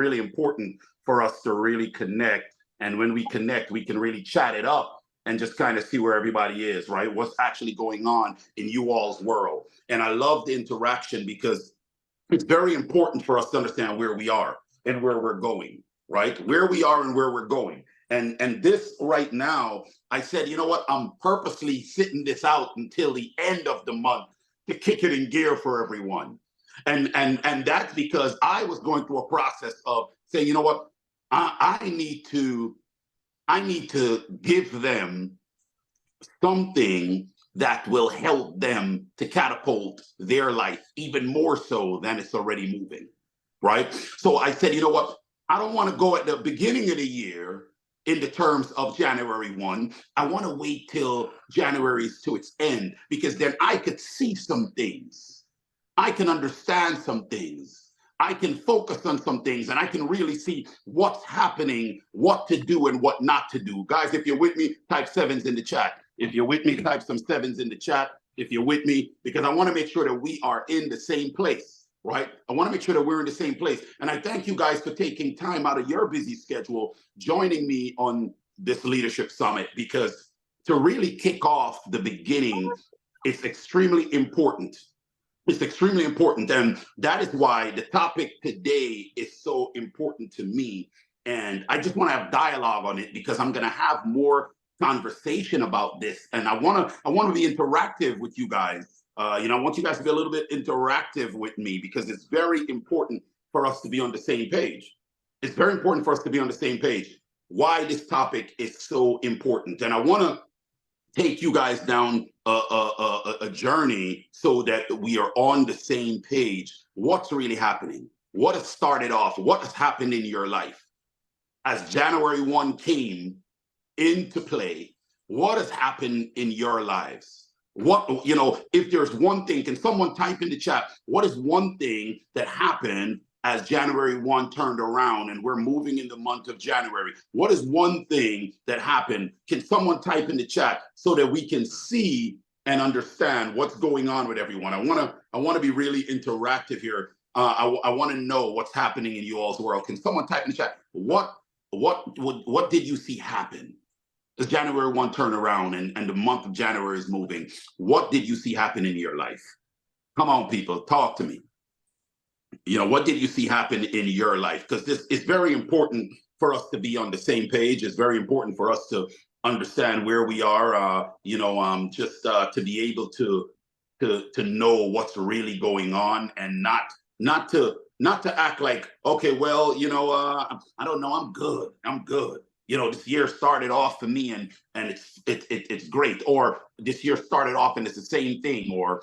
really important for us to really connect. And when we connect, we can really chat it up and just kind of see where everybody is, right? What's actually going on in you all's world. And I love the interaction because it's very important for us to understand where we are and where we're going, right? Where we are and where we're going. And this right now, I said, you know what? I'm purposely sitting this out until the end of the month to kick it in gear for everyone. And that's because I was going through a process of saying, you know what? I I need to give them something that will help them to catapult their life even more so than it's already moving, right? So I said, you know what? I don't want to go at the beginning of the year in the terms of January 1. I want to wait till January's to its end because then I could see some things. I can understand some things. I can focus on some things and I can really see what's happening, what to do and what not to do. Guys, if you're with me, type sevens in the chat. If you're with me, type some sevens in the chat. If you're with me, because I want to make sure that we are in the same place, right? I want to make sure that we're in the same place. And I thank you guys for taking time out of your busy schedule, joining me on this leadership summit, because to really kick off the beginning, it's extremely important. It's extremely important. And that is why the topic today is so important to me. And I just want to have dialogue on it because I'm going to have more conversation about this. And I want to be interactive with you guys. I want you guys to be a little bit interactive with me because it's very important for us to be on the same page. It's very important for us to be on the same page. Why this topic is so important. And I want to take you guys down a journey so that we are on the same page. What's really happening? What has started off? What has happened in your life? As January 1 came into play, what has happened in your lives? What, if there's one thing, can someone type in the chat, what is one thing that happened as January 1 turned around and we're moving in the month of January? What is one thing that happened? Can someone type in the chat so that we can see and understand what's going on with everyone? I want to be really interactive here. I want to know what's happening in you all's world. Can someone type in the chat? What did you see happen? As January 1 turn around and the month of January is moving. What did you see happen in your life? Come on, people, talk to me. What did you see happen in your life? Because this is very important for us to be on the same page. It's very important for us to understand where we are, to be able to know what's really going on and not to act like, okay, well, I don't know, I'm good. This year started off for me and it's great. Or this year started off and it's the same thing. Or,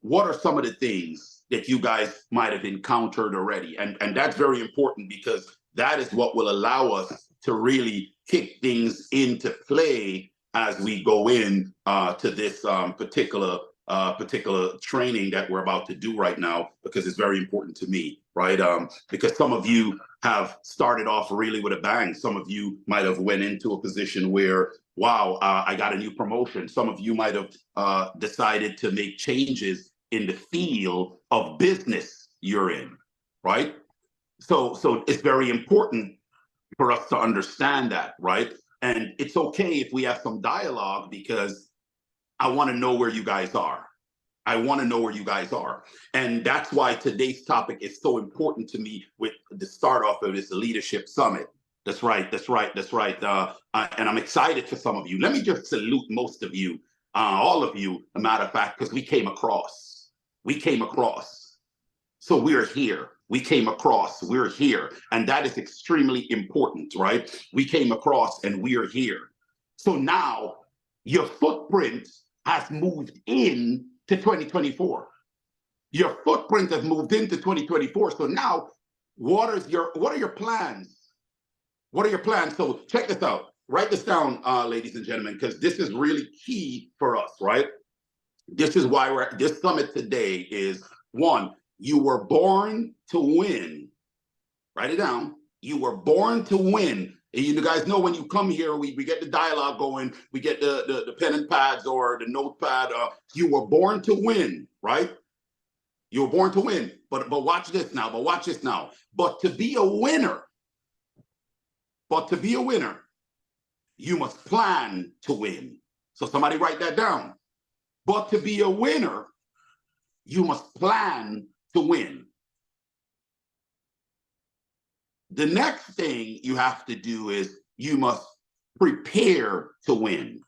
what are some of the things that you guys might have encountered already? And that's very important because that is what will allow us to really kick things into play as we go in to this particular training that we're about to do right now, because it's very important to me, right? Because some of you have started off really with a bang. Some of you might have went into a position where, wow, I got a new promotion. Some of you might have decided to make changes in the field of business you're in, right? So it's very important for us to understand that, right? And it's okay if we have some dialogue because I want to know where you guys are. I want to know where you guys are. And that's why today's topic is so important to me with the start off of this leadership summit. That's right. And I'm excited for some of you. Let me just salute most of you, all of you, a matter of fact, because we came across. So we're here. We came across, we're here. And that is extremely important, right? We came across and we're here. So now your footprint has moved in to 2024. Your footprint has moved into 2024. So now what are your plans? What are your plans? So check this out. Write this down, ladies and gentlemen, because this is really key for us, right? This is why we're at this summit today is, one, you were born to win. Write it down. You were born to win. And you guys know when you come here, we get the dialogue going, we get the pen and pads or the notepad. You were born to win, right? You were born to win. But watch this now. But watch this now. But to be a winner, you must plan to win. So somebody write that down. But to be a winner, you must plan to win. The next thing you have to do is you must prepare to win.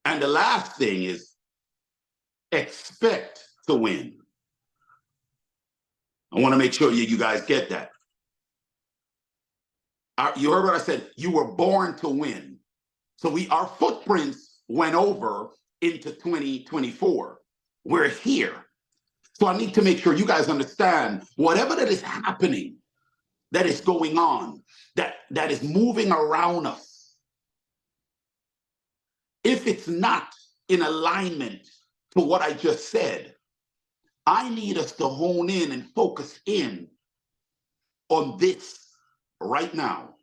And the last thing is expect to win. I want to make sure you guys get that. You heard what I said. You were born to win. So our footprints went over into 2024. We're here. So I need to make sure you guys understand whatever that is happening, that is going on, that is moving around us. If it's not in alignment to what I just said, I need us to hone in and focus in on this right now.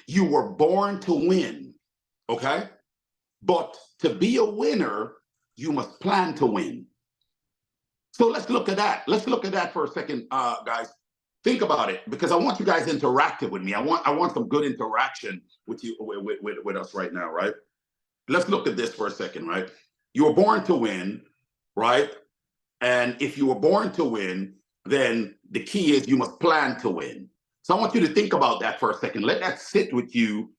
You were born to win, okay? But to be a winner, you must plan to win. So let's look at that. Let's look at that for a second, guys. Think about it, because I want you guys interactive with me. I want some good interaction with you, with us right now, right? Let's look at this for a second, right? You were born to win, right? And if you were born to win, then the key is you must plan to win. So I want you to think about that for a second. Let that sit with you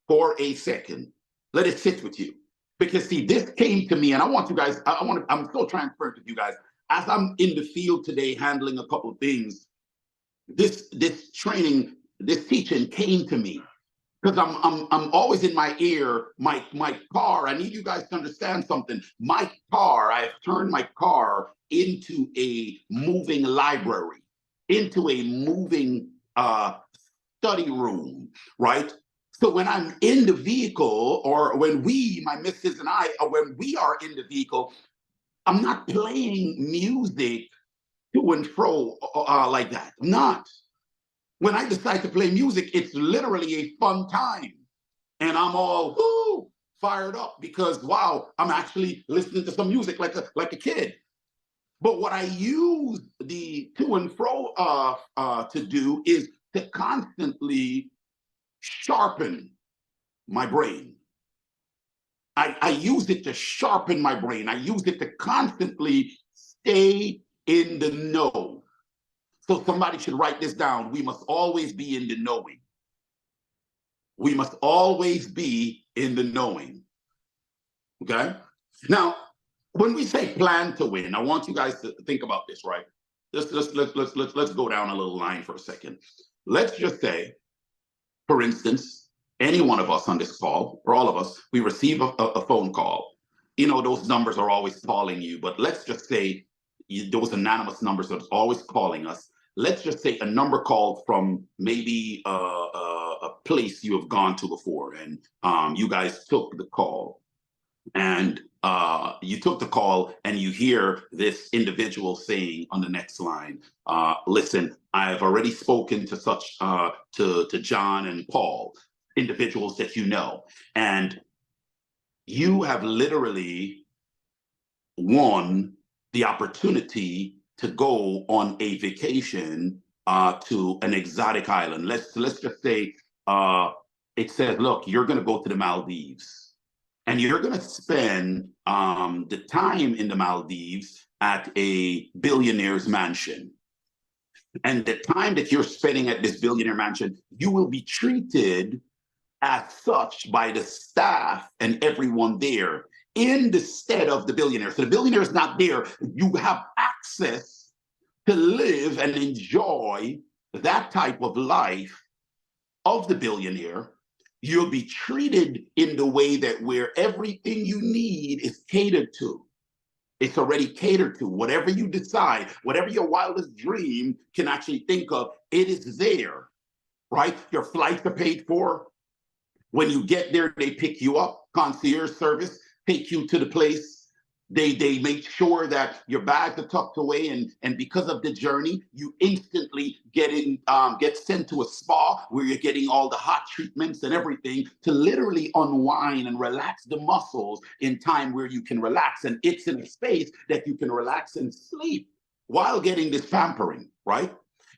for a second. Let it sit with you. Because see, this came to me, and I want you guys, I'm so transparent with you guys. As I'm in the field today handling a couple of things, this training, this teaching came to me. Because I'm always in my ear, my car. I need you guys to understand something. My car, I have turned my car into a moving library, into a moving study room, right? So when I'm in the vehicle, or when my missus and I, or when we are in the vehicle, I'm not playing music to and fro like that. I'm not. When I decide to play music, it's literally a fun time. And I'm all fired up because, wow, I'm actually listening to some music like a kid. But what I use the to and fro to do is to constantly sharpen my brain. I use it to sharpen my brain. I use it to constantly stay in the know. So somebody should write this down. We must always be in the knowing. We must always be in the knowing. Okay? Now, when we say plan to win, I want you guys to think about this, right? Let's go down a little line for a second. Let's just say, for instance, any one of us on this call, or all of us, we receive a phone call. You know, those numbers are always calling you, but let's just say those anonymous numbers are always calling us. Let's just say a number called from maybe a place you have gone to before, and you guys took the call, and you took the call, and you hear this individual saying on the next line, listen, I've already spoken to such to John and Paul, individuals that you know, and you have literally won the opportunity to go on a vacation to an exotic island. Let's just say it says, look, you're going to go to the Maldives, and you're going to spend the time in the Maldives at a billionaire's mansion. And the time that you're spending at this billionaire mansion, you will be treated as such by the staff and everyone there in the stead of the billionaire. So the billionaire is not there. You have access to live and enjoy that type of life of the billionaire. You'll be treated in the way that where everything you need is catered to. It's already catered to. Whatever you decide, whatever your wildest dream can actually think of, it is there, right? Your flights are paid for. When you get there, they pick you up, concierge service, take you to the place. They make sure that your bags are tucked away, and because of the journey, you instantly get sent to a spa where you're getting all the hot treatments and everything to literally unwind and relax the muscles in time where you can relax. And it's in a space that you can relax and sleep while getting this pampering, right?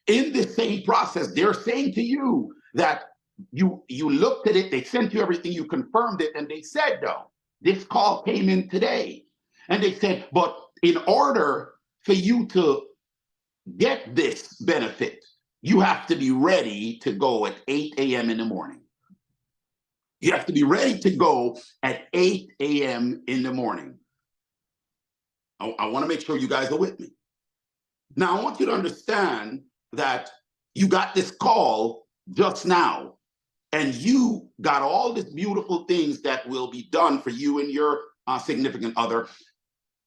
In this same process, they're saying to you that you looked at it, they sent you everything, you confirmed it, and they said, no, this call came in today. And they said, but in order for you to get this benefit, you have to be ready to go at 8 a.m. in the morning. You have to be ready to go at 8 a.m. in the morning. I want to make sure you guys are with me. Now, I want you to understand that you got this call just now, and you got all these beautiful things that will be done for you and your significant other.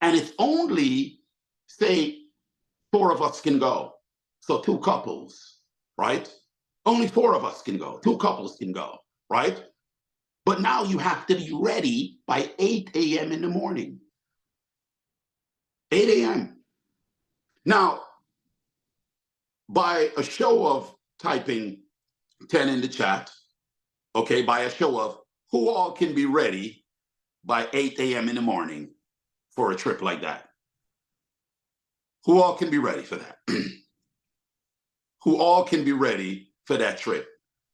And it's only, say, 4 of us can go. So 2 couples, right? Only 4 of us can go. 2 couples can go, right? But now you have to be ready by 8 a.m. in the morning. 8 a.m. Now, by a show of typing 10 in the chat, okay, by a show of who all can be ready by 8 a.m. in the morning for a trip like that? Who all can be ready for that? Who all can be ready for that trip,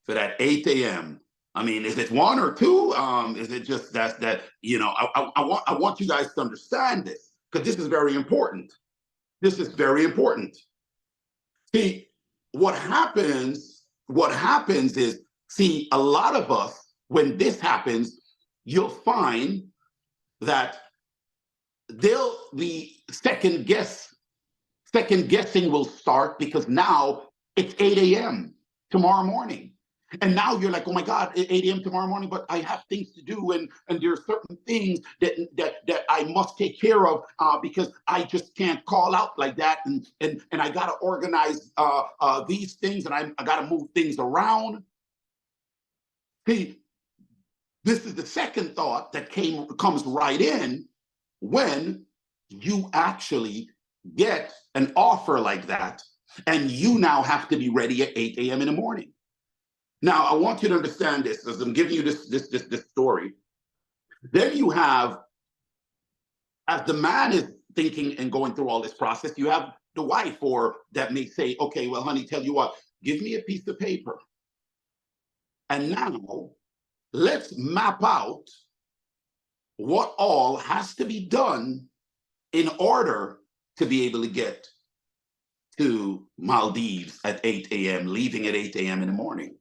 for that 8 a.m.? I mean, is it 1 or 2? Is it just that you know, I want you guys to understand this, because this is very important. This is very important. See, what happens is, see, a lot of us, when this happens, you'll find that they'll be second guessing will start, because now it's 8 a.m. tomorrow morning. And now you're like, oh my God, 8 a.m. tomorrow morning, but I have things to do, and there are certain things that I must take care of, because I just can't call out like that, and I gotta organize these things, and I gotta move things around. See, this is the second thought that comes right in when you actually get an offer like that, and you now have to be ready at 8 a.m. in the morning. Now, I want you to understand this, as I'm giving you this story. Then you have, as the man is thinking and going through all this process, you have the wife, or that may say, okay, well, honey, tell you what, give me a piece of paper. And now let's map out what all has to be done in order to be able to get to Maldives at 8 a.m., leaving at 8 a.m. in the morning.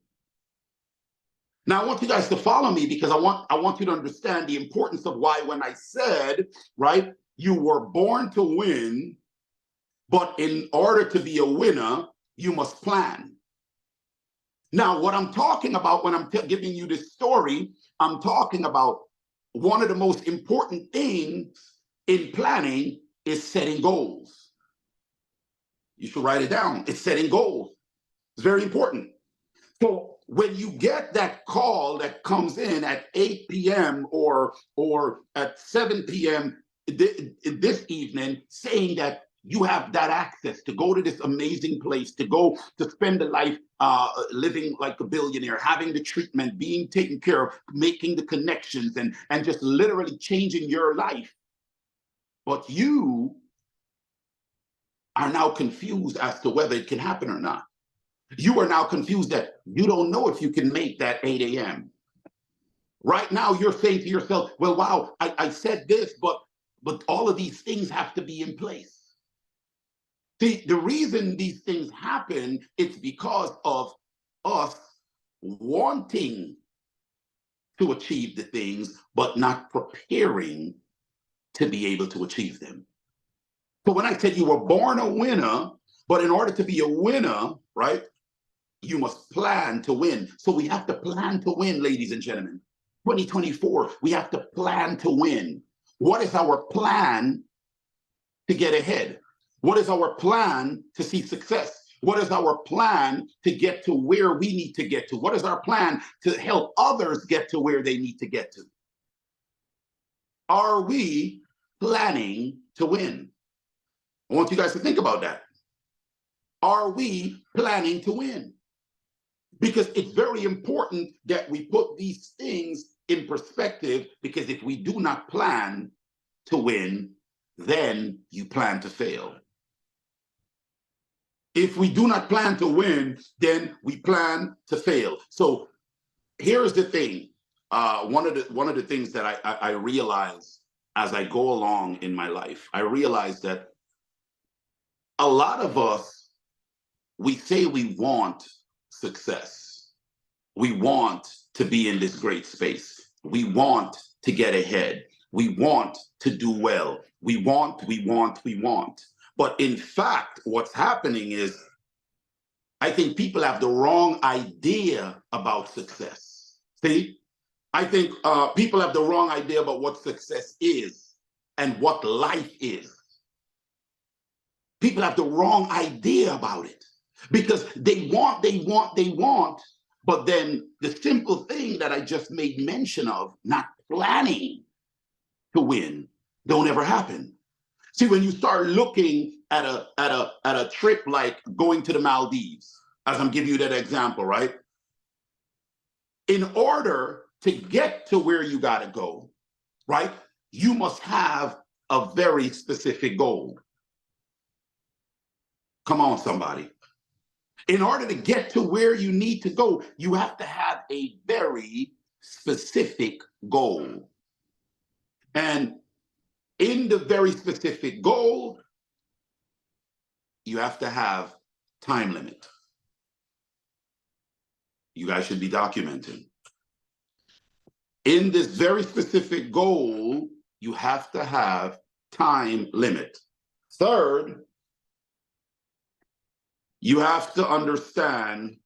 Now, I want you guys to follow me, because I want you to understand the importance of why, when I said, right, you were born to win, but in order to be a winner, you must plan. Now, what I'm talking about when I'm giving you this story, I'm talking about one of the most important things in planning is setting goals. You should write it down. It's setting goals. It's very important. So when you get that call that comes in at 8 p.m. or at 7 p.m. this evening, saying that you have that access to go to this amazing place, to go to spend a life living like a billionaire, having the treatment, being taken care of, making the connections, and just literally changing your life. But you are now confused as to whether it can happen or not. You are now confused that you don't know if you can make that 8 a.m. Right now, you're saying to yourself, well, wow, I said this, but all of these things have to be in place. See, the reason these things happen, it's because of us wanting to achieve the things, but not preparing to be able to achieve them. So when I said you were born a winner, but in order to be a winner, right, you must plan to win. So we have to plan to win, ladies and gentlemen. 2024, we have to plan to win. What is our plan to get ahead? What is our plan to see success? What is our plan to get to where we need to get to? What is our plan to help others get to where they need to get to? Are we planning to win? I want you guys to think about that. Are we planning to win? Because it's very important that we put these things in perspective, because if we do not plan to win, then you plan to fail. If we do not plan to win, then we plan to fail. So here's the thing. One of the things that I realize as I go along in my life, I realize that a lot of us, we say we want success. We want to be in this great space. We want to get ahead. We want to do well. We want. But in fact, what's happening is, I think people have the wrong idea about success. See, I think people have the wrong idea about what success is and what life is. People have the wrong idea about it because they want, but then the simple thing that I just made mention of, not planning to win, don't ever happen. See, when you start looking at a trip like going to the Maldives, as I'm giving you that example, right? In order to get to where you gotta go, right, you must have a very specific goal. Come on, somebody. In order to get to where you need to go, you have to have a very specific goal. And in the very specific goal, you have to have time limit. You guys should be documenting. In this very specific goal, you have to have time limit. Third, you have to understand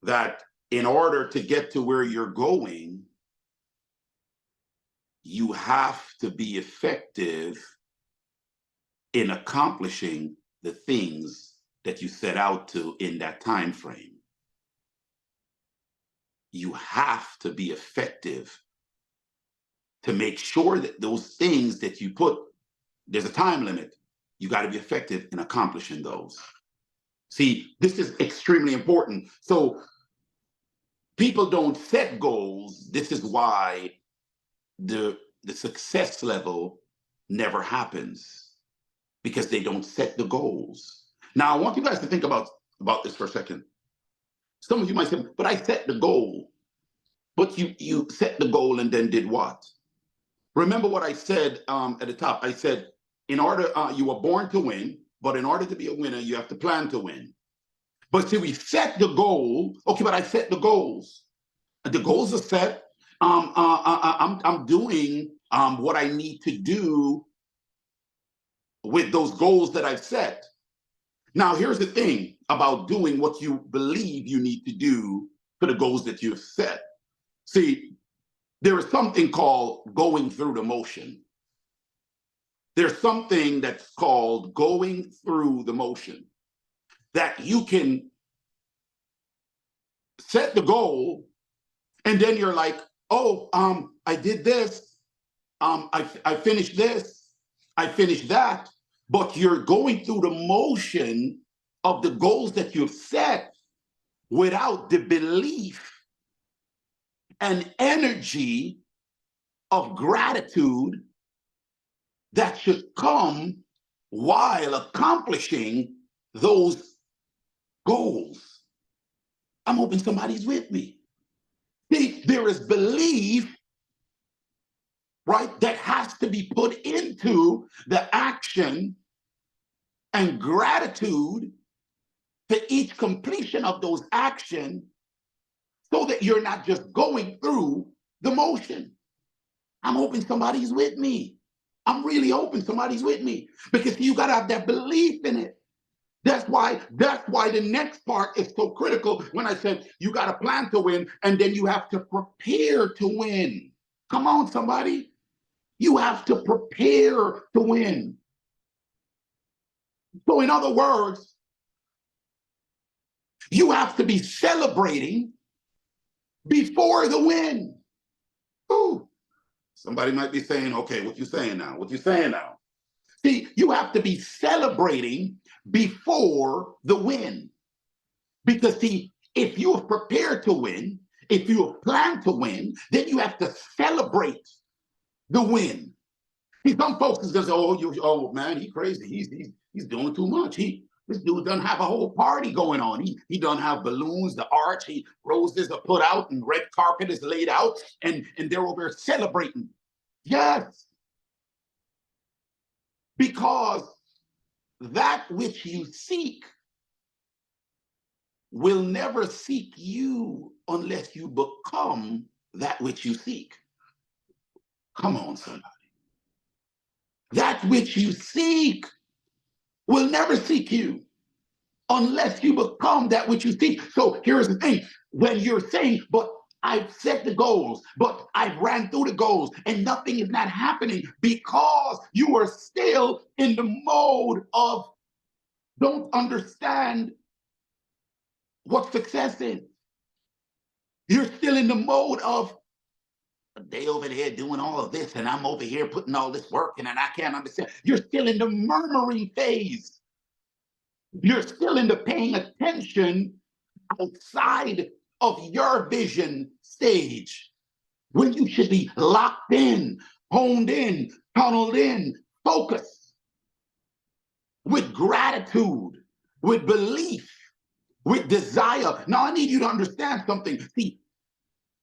that in order to get to where you're going, you have to be effective in accomplishing the things that you set out to in that time frame. You have to be effective to make sure that those things that you put, there's a time limit, you got to be effective in accomplishing those. See, this is extremely important. So people don't set goals. This is why the success level never happens, because they don't set the goals. Now, I want you guys to think about this for a second. Some of you might say, but I set the goal. But you set the goal and then did what? Remember what I said at the top. I said, in order, you were born to win, but in order to be a winner, you have to plan to win. But see, we set the goal. Okay, but I set the goals. The goals are set. I'm doing what I need to do with those goals that I've set. Now, here's the thing about doing what you believe you need to do for the goals that you've set. See, there is something called going through the motion. There's something that's called going through the motion, that you can set the goal and then you're like, oh, I did this, I finished this, I finished that, but you're going through the motion of the goals that you've set without the belief and energy of gratitude that should come while accomplishing those goals. I'm hoping somebody's with me. See, there is belief, right, that has to be put into the action, and gratitude for each completion of those actions, so that you're not just going through the motion. I'm hoping somebody's with me. I'm really hoping somebody's with me, because you gotta have that belief in it. That's why the next part is so critical, when I said you got to plan to win, and then you have to prepare to win. Come on, somebody. You have to prepare to win. So in other words, you have to be celebrating before the win. Ooh. Somebody might be saying, okay, what you saying now? What you saying now? See, you have to be celebrating before the win. Because see, if you are prepared to win, if you have planned to win, then you have to celebrate the win. See, some folks is just, oh man, he crazy. He's doing too much. This dude doesn't have a whole party going on. He doesn't have balloons, the arch, roses are put out, and red carpet is laid out, and they're over there celebrating. Yes. Because that which you seek will never seek you unless you become that which you seek. Come on, somebody. That which you seek will never seek you unless you become that which you seek. So here's the thing. When you're saying, but I've set the goals, but I've ran through the goals and nothing is not happening, because you are still in the mode of don't understand what success is. You're still in the mode of, they over there doing all of this and I'm over here putting all this work in and I can't understand. You're still in the murmuring phase. You're still in the paying attention outside of your vision stage, when you should be locked in, honed in, tunneled in, focused, with gratitude, with belief, with desire. Now, I need you to understand something. See,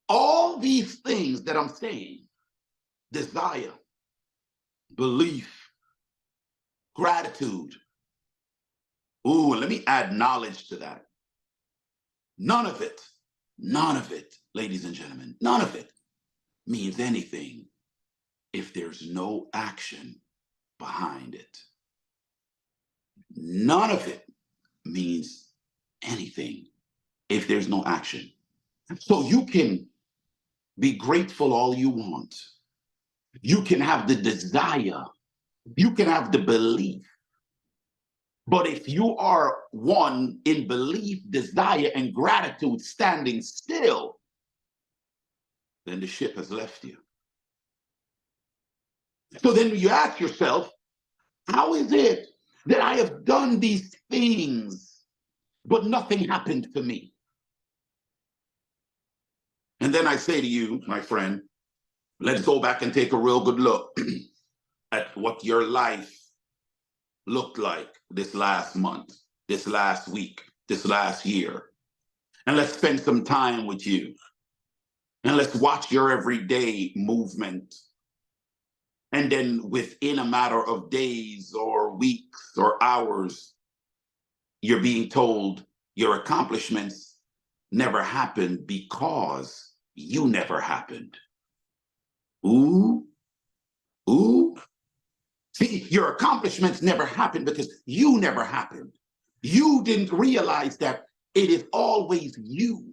all these things that I'm saying, desire, belief, gratitude. Ooh, and let me add knowledge to that. None of it, ladies and gentlemen, none of it means anything if there's no action behind it. None of it means anything if there's no action. So you can be grateful all you want. You can have the desire. You can have the belief. But if you are one in belief, desire, and gratitude standing still, then the ship has left you. So then you ask yourself, how is it that I have done these things, but nothing happened to me? And then I say to you, my friend, let's go back and take a real good look at what your life looked like this last month, this last week, this last year. And let's spend some time with you. And let's watch your everyday movement. And then within a matter of days or weeks or hours, you're being told your accomplishments never happened because you never happened. Ooh, ooh. See, your accomplishments never happened because you never happened. You didn't realize that it is always you.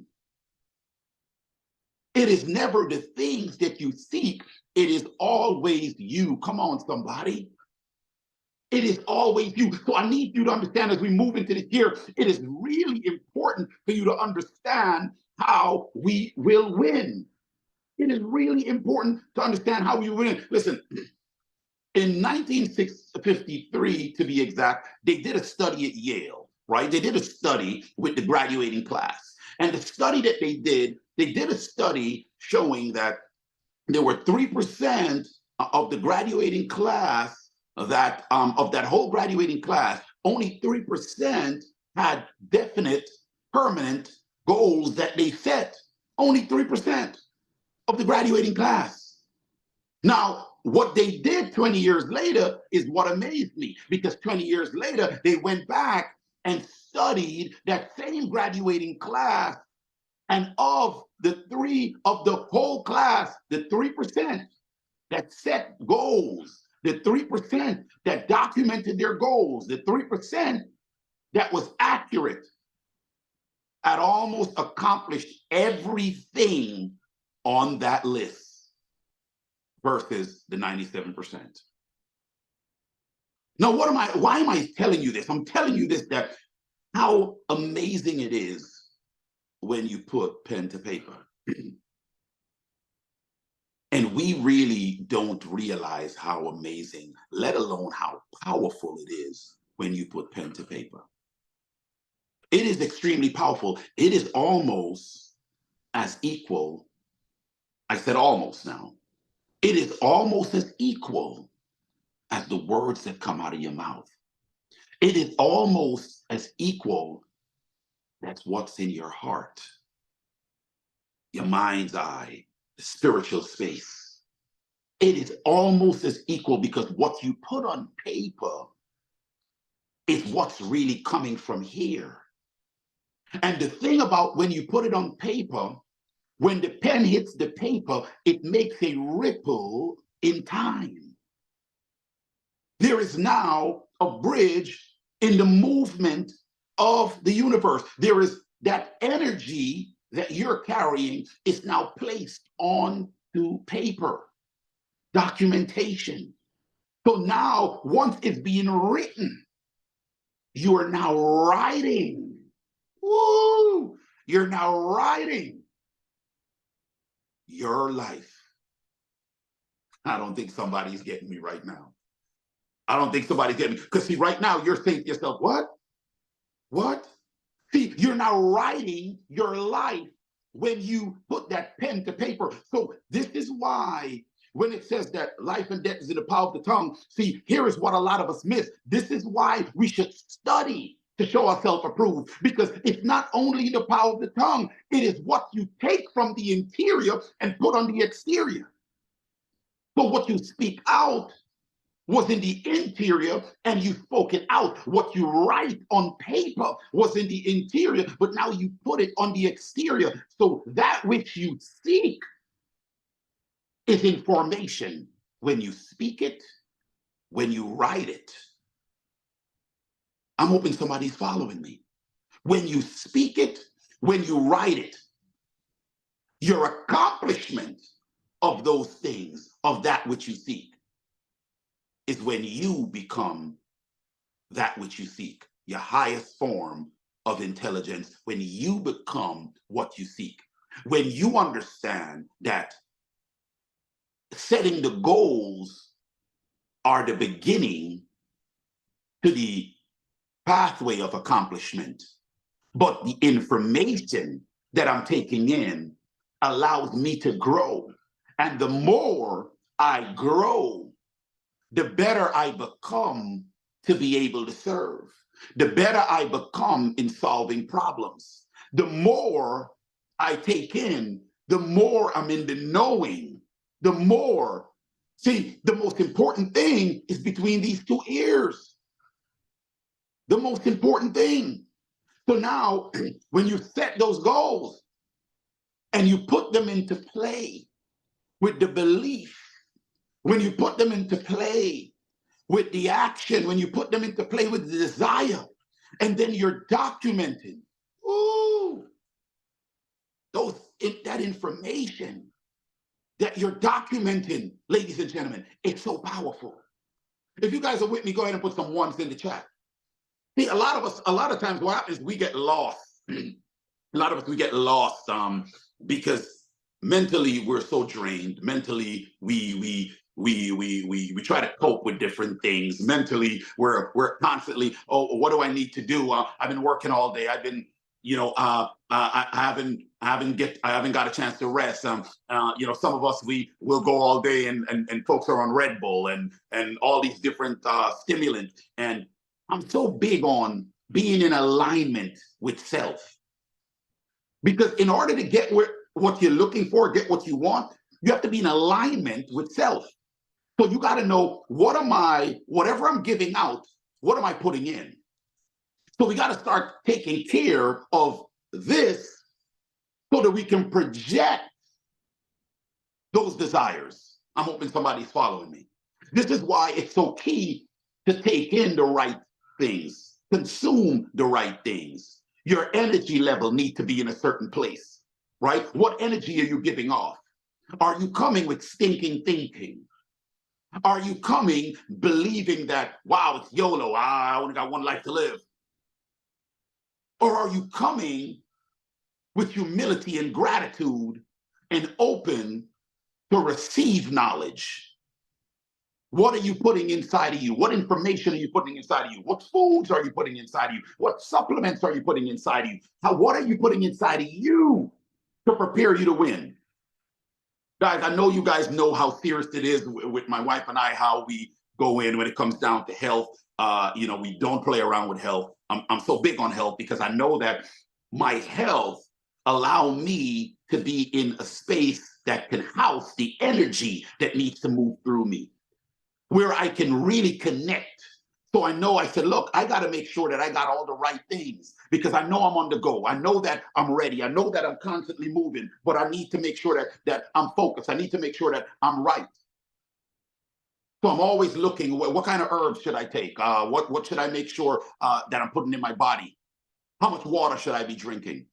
It is never the things that you seek. It is always you. Come on, somebody. It is always you. So I need you to understand, as we move into this year, it is really important for you to understand how we will win. It is really important to understand how we win. Listen, in 1953, to be exact, they did a study at Yale, right? They did a study with the graduating class. And the study that they did a study showing that there were 3% of the graduating class that of that whole graduating class, only 3% had definite, permanent goals that they set. Only 3% of the graduating class. Now, what they did 20 years later is what amazed me, because 20 years later, they went back and studied that same graduating class, and of the whole class, the 3% that set goals, the 3% that documented their goals, the 3% that was accurate, had almost accomplished everything on that list versus the 97%. Now, why am I telling you this? I'm telling you this, that how amazing it is when you put pen to paper. And we really don't realize how amazing, let alone how powerful it is when you put pen to paper. It is extremely powerful. It is almost as equal. I said almost now. It is almost as equal as the words that come out of your mouth. It is almost as equal as what's in your heart, your mind's eye, the spiritual space. It is almost as equal because what you put on paper is what's really coming from here. And the thing about when you put it on paper, when the pen hits the paper, it makes a ripple in time. There is now a bridge in the movement of the universe. There is that energy that you're carrying is now placed onto paper, documentation. So now, once it's being written, you are now writing. Woo! You're now writing your life. I don't think somebody's getting me right now. I don't think somebody's getting me. Because see, right now you're saying to yourself, what? What? See, you're now writing your life when you put that pen to paper. So this is why when it says that life and death is in the power of the tongue, see, here is what a lot of us miss. This is why we should study to show ourselves approved, because it's not only the power of the tongue, it is what you take from the interior and put on the exterior. So what you speak out was in the interior and you spoke it out. What you write on paper was in the interior, but now you put it on the exterior. So that which you seek is information when you speak it, when you write it. I'm hoping somebody's following me. When you speak it, when you write it, your accomplishment of those things, of that which you seek, is when you become that which you seek, your highest form of intelligence, when you become what you seek. When you understand that setting the goals are the beginning to the pathway of accomplishment, but the information that I'm taking in allows me to grow. And the more I grow, the better I become to be able to serve. The better I become in solving problems. The more I take in, the more I'm in the knowing, the more. See, the most important thing is between these two ears. The most important thing. So now, when you set those goals and you put them into play with the belief, when you put them into play with the action, when you put them into play with the desire, and then you're documenting, ooh, that information that you're documenting, ladies and gentlemen, it's so powerful. If you guys are with me, go ahead and put some ones in the chat. See, a lot of times what happens, we get lost. A lot of us, we get lost because mentally we're so drained. Mentally, we try to cope with different things. Mentally, we're constantly, oh, what do I need to do? I've been working all day. I've been, I haven't got a chance to rest. Some of us, we will go all day and folks are on Red Bull and all these different stimulants. And I'm so big on being in alignment with self. Because in order to get what you're looking for, get what you want, you have to be in alignment with self. So you got to know, whatever I'm giving out, what am I putting in? So we got to start taking care of this so that we can project those desires. I'm hoping somebody's following me. This is why it's so key to take in the right things, consume the right things. Your energy level needs to be in a certain place, right? What energy are you giving off? Are you coming with stinking thinking? Are you coming believing that, wow, it's YOLO, I only got one life to live? Or are you coming with humility and gratitude and open to receive knowledge. What are you putting inside of you? What information are you putting inside of you? What foods are you putting inside of you? What supplements are you putting inside of you? What are you putting inside of you to prepare you to win? Guys, I know you guys know how serious it is with my wife and I, how we go in when it comes down to health. We don't play around with health. I'm so big on health because I know that my health allow me to be in a space that can house the energy that needs to move through me, where I can really connect. So I said, look, I got to make sure that I got all the right things because I know I'm on the go. I know that I'm ready. I know that I'm constantly moving, but I need to make sure that I'm focused. I need to make sure that I'm right. So I'm always looking, what kind of herbs should I take? What should I make sure that I'm putting in my body? How much water should I be drinking?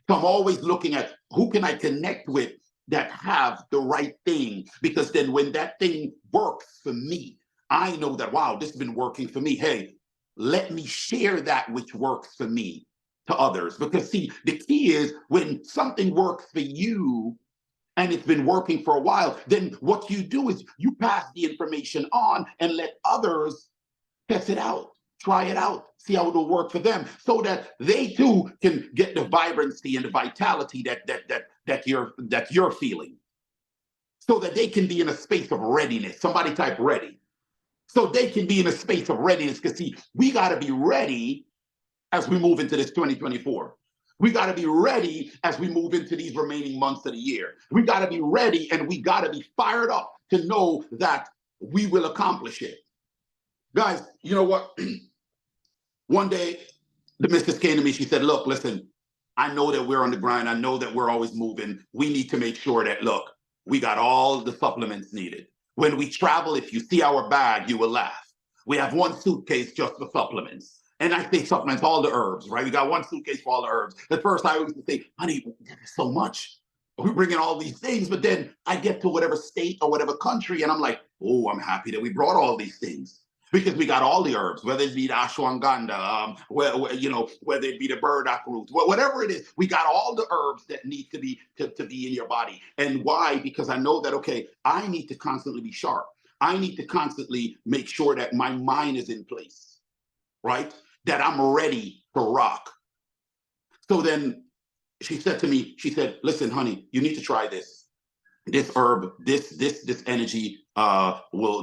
So I'm always looking at who can I connect with that have the right thing, because then when that thing works for me, I know that, wow, this has been working for me. Hey, let me share that which works for me to others. Because see, the key is when something works for you and it's been working for a while, then what you do is you pass the information on and let others test it out, try it out, see how it will work for them, so that they too can get the vibrancy and the vitality that you're feeling, so that they can be in a space of readiness. Somebody type ready. So they can be in a space of readiness, because see, we got to be ready as we move into this 2024. We got to be ready as we move into these remaining months of the year. We got to be ready, and we got to be fired up to know that we will accomplish it. Guys, you know what? One day, the missus came to me. She said, look, listen, I know that we're on the grind. I know that we're always moving. We need to make sure that, look, we got all the supplements needed. When we travel, if you see our bag, you will laugh. We have one suitcase just for supplements. And I say supplements, all the herbs, right? We got one suitcase for all the herbs. At first, I always say, honey, there's so much. We're bringing all these things. But then I get to whatever state or whatever country, and I'm like, oh, I'm happy that we brought all these things. Because we got all the herbs, whether it be the ashwagandha, whether it be the burdock root, whatever it is, we got all the herbs that need to be in your body. And why? Because I know that, okay, I need to constantly be sharp. I need to constantly make sure that my mind is in place, right? That I'm ready to rock. So then she said to me, she said, listen, honey, you need to try this. This herb, this energy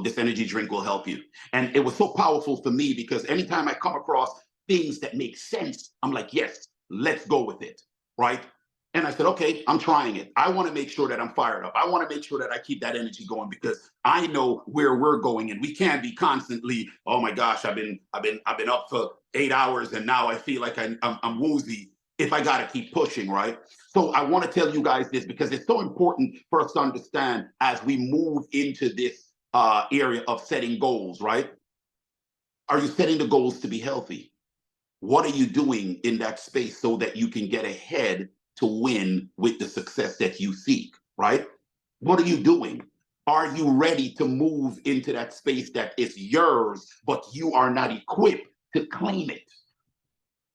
this energy drink will help you. And it was so powerful for me, because anytime I come across things that make sense, I'm like, yes, let's go with it, right? And I said, okay, I'm trying it. I want to make sure that I'm fired up. I want to make sure that I keep that energy going, because I know where we're going, and we can't be constantly, oh my gosh, I've been up for 8 hours and now I feel like I'm woozy. If I got to keep pushing, right? So I want to tell you guys this, because it's so important for us to understand as we move into this area of setting goals, right? Are you setting the goals to be healthy? What are you doing in that space so that you can get ahead to win with the success that you seek, right? What are you doing? Are you ready to move into that space that is yours, but you are not equipped to claim it?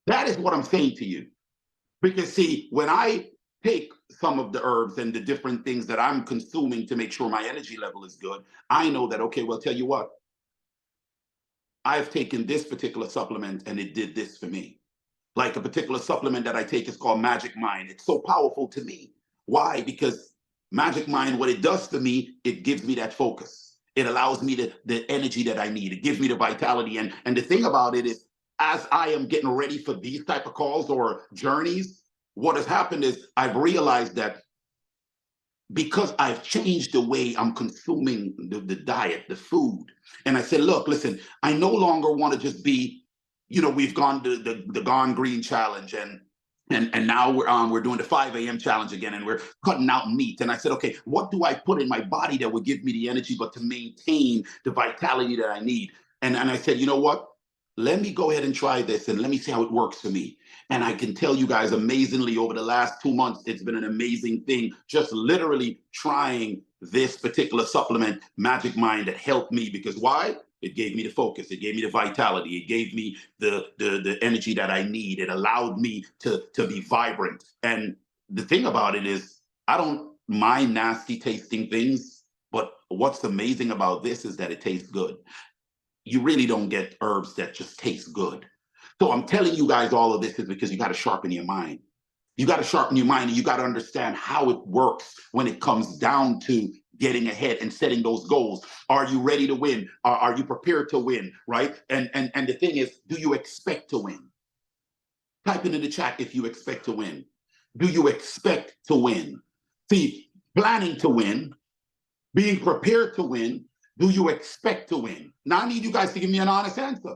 That is what I'm saying to you. Because see, when I take some of the herbs and the different things that I'm consuming to make sure my energy level is good, I know that, okay, well, tell you what, I've taken this particular supplement and it did this for me. Like a particular supplement that I take is called Magic Mind. It's so powerful to me. Why? Because Magic Mind, what it does for me, it gives me that focus. It allows me the energy that I need. It gives me the vitality. And the thing about it is, as I am getting ready for these type of calls or journeys, what has happened is I've realized that because I've changed the way I'm consuming the diet, the food. And I said, look, listen, I no longer want to just be, we've gone to the Gone Green Challenge, and now we're doing the 5 a.m. challenge again, and we're cutting out meat. And I said, okay, what do I put in my body that would give me the energy, but to maintain the vitality that I need? And I said, you know what? Let me go ahead and try this, and let me see how it works for me. And I can tell you guys, amazingly, over the last 2 months, it's been an amazing thing, just literally trying this particular supplement, Magic Mind, that helped me. Because why? It gave me the focus. It gave me the vitality. It gave me the energy that I need. It allowed me to be vibrant. And the thing about it is, I don't my nasty tasting things, but what's amazing about this is that it tastes good. You really don't get herbs that just taste good. So I'm telling you guys all of this is because you got to sharpen your mind. You got to sharpen your mind, and you got to understand how it works when it comes down to getting ahead and setting those goals. Are you ready to win? Are you prepared to win? Right? And the thing is, do you expect to win? Type into the chat if you expect to win. Do you expect to win? See, planning to win, being prepared to win. Do you expect to win? Now I need you guys to give me an honest answer.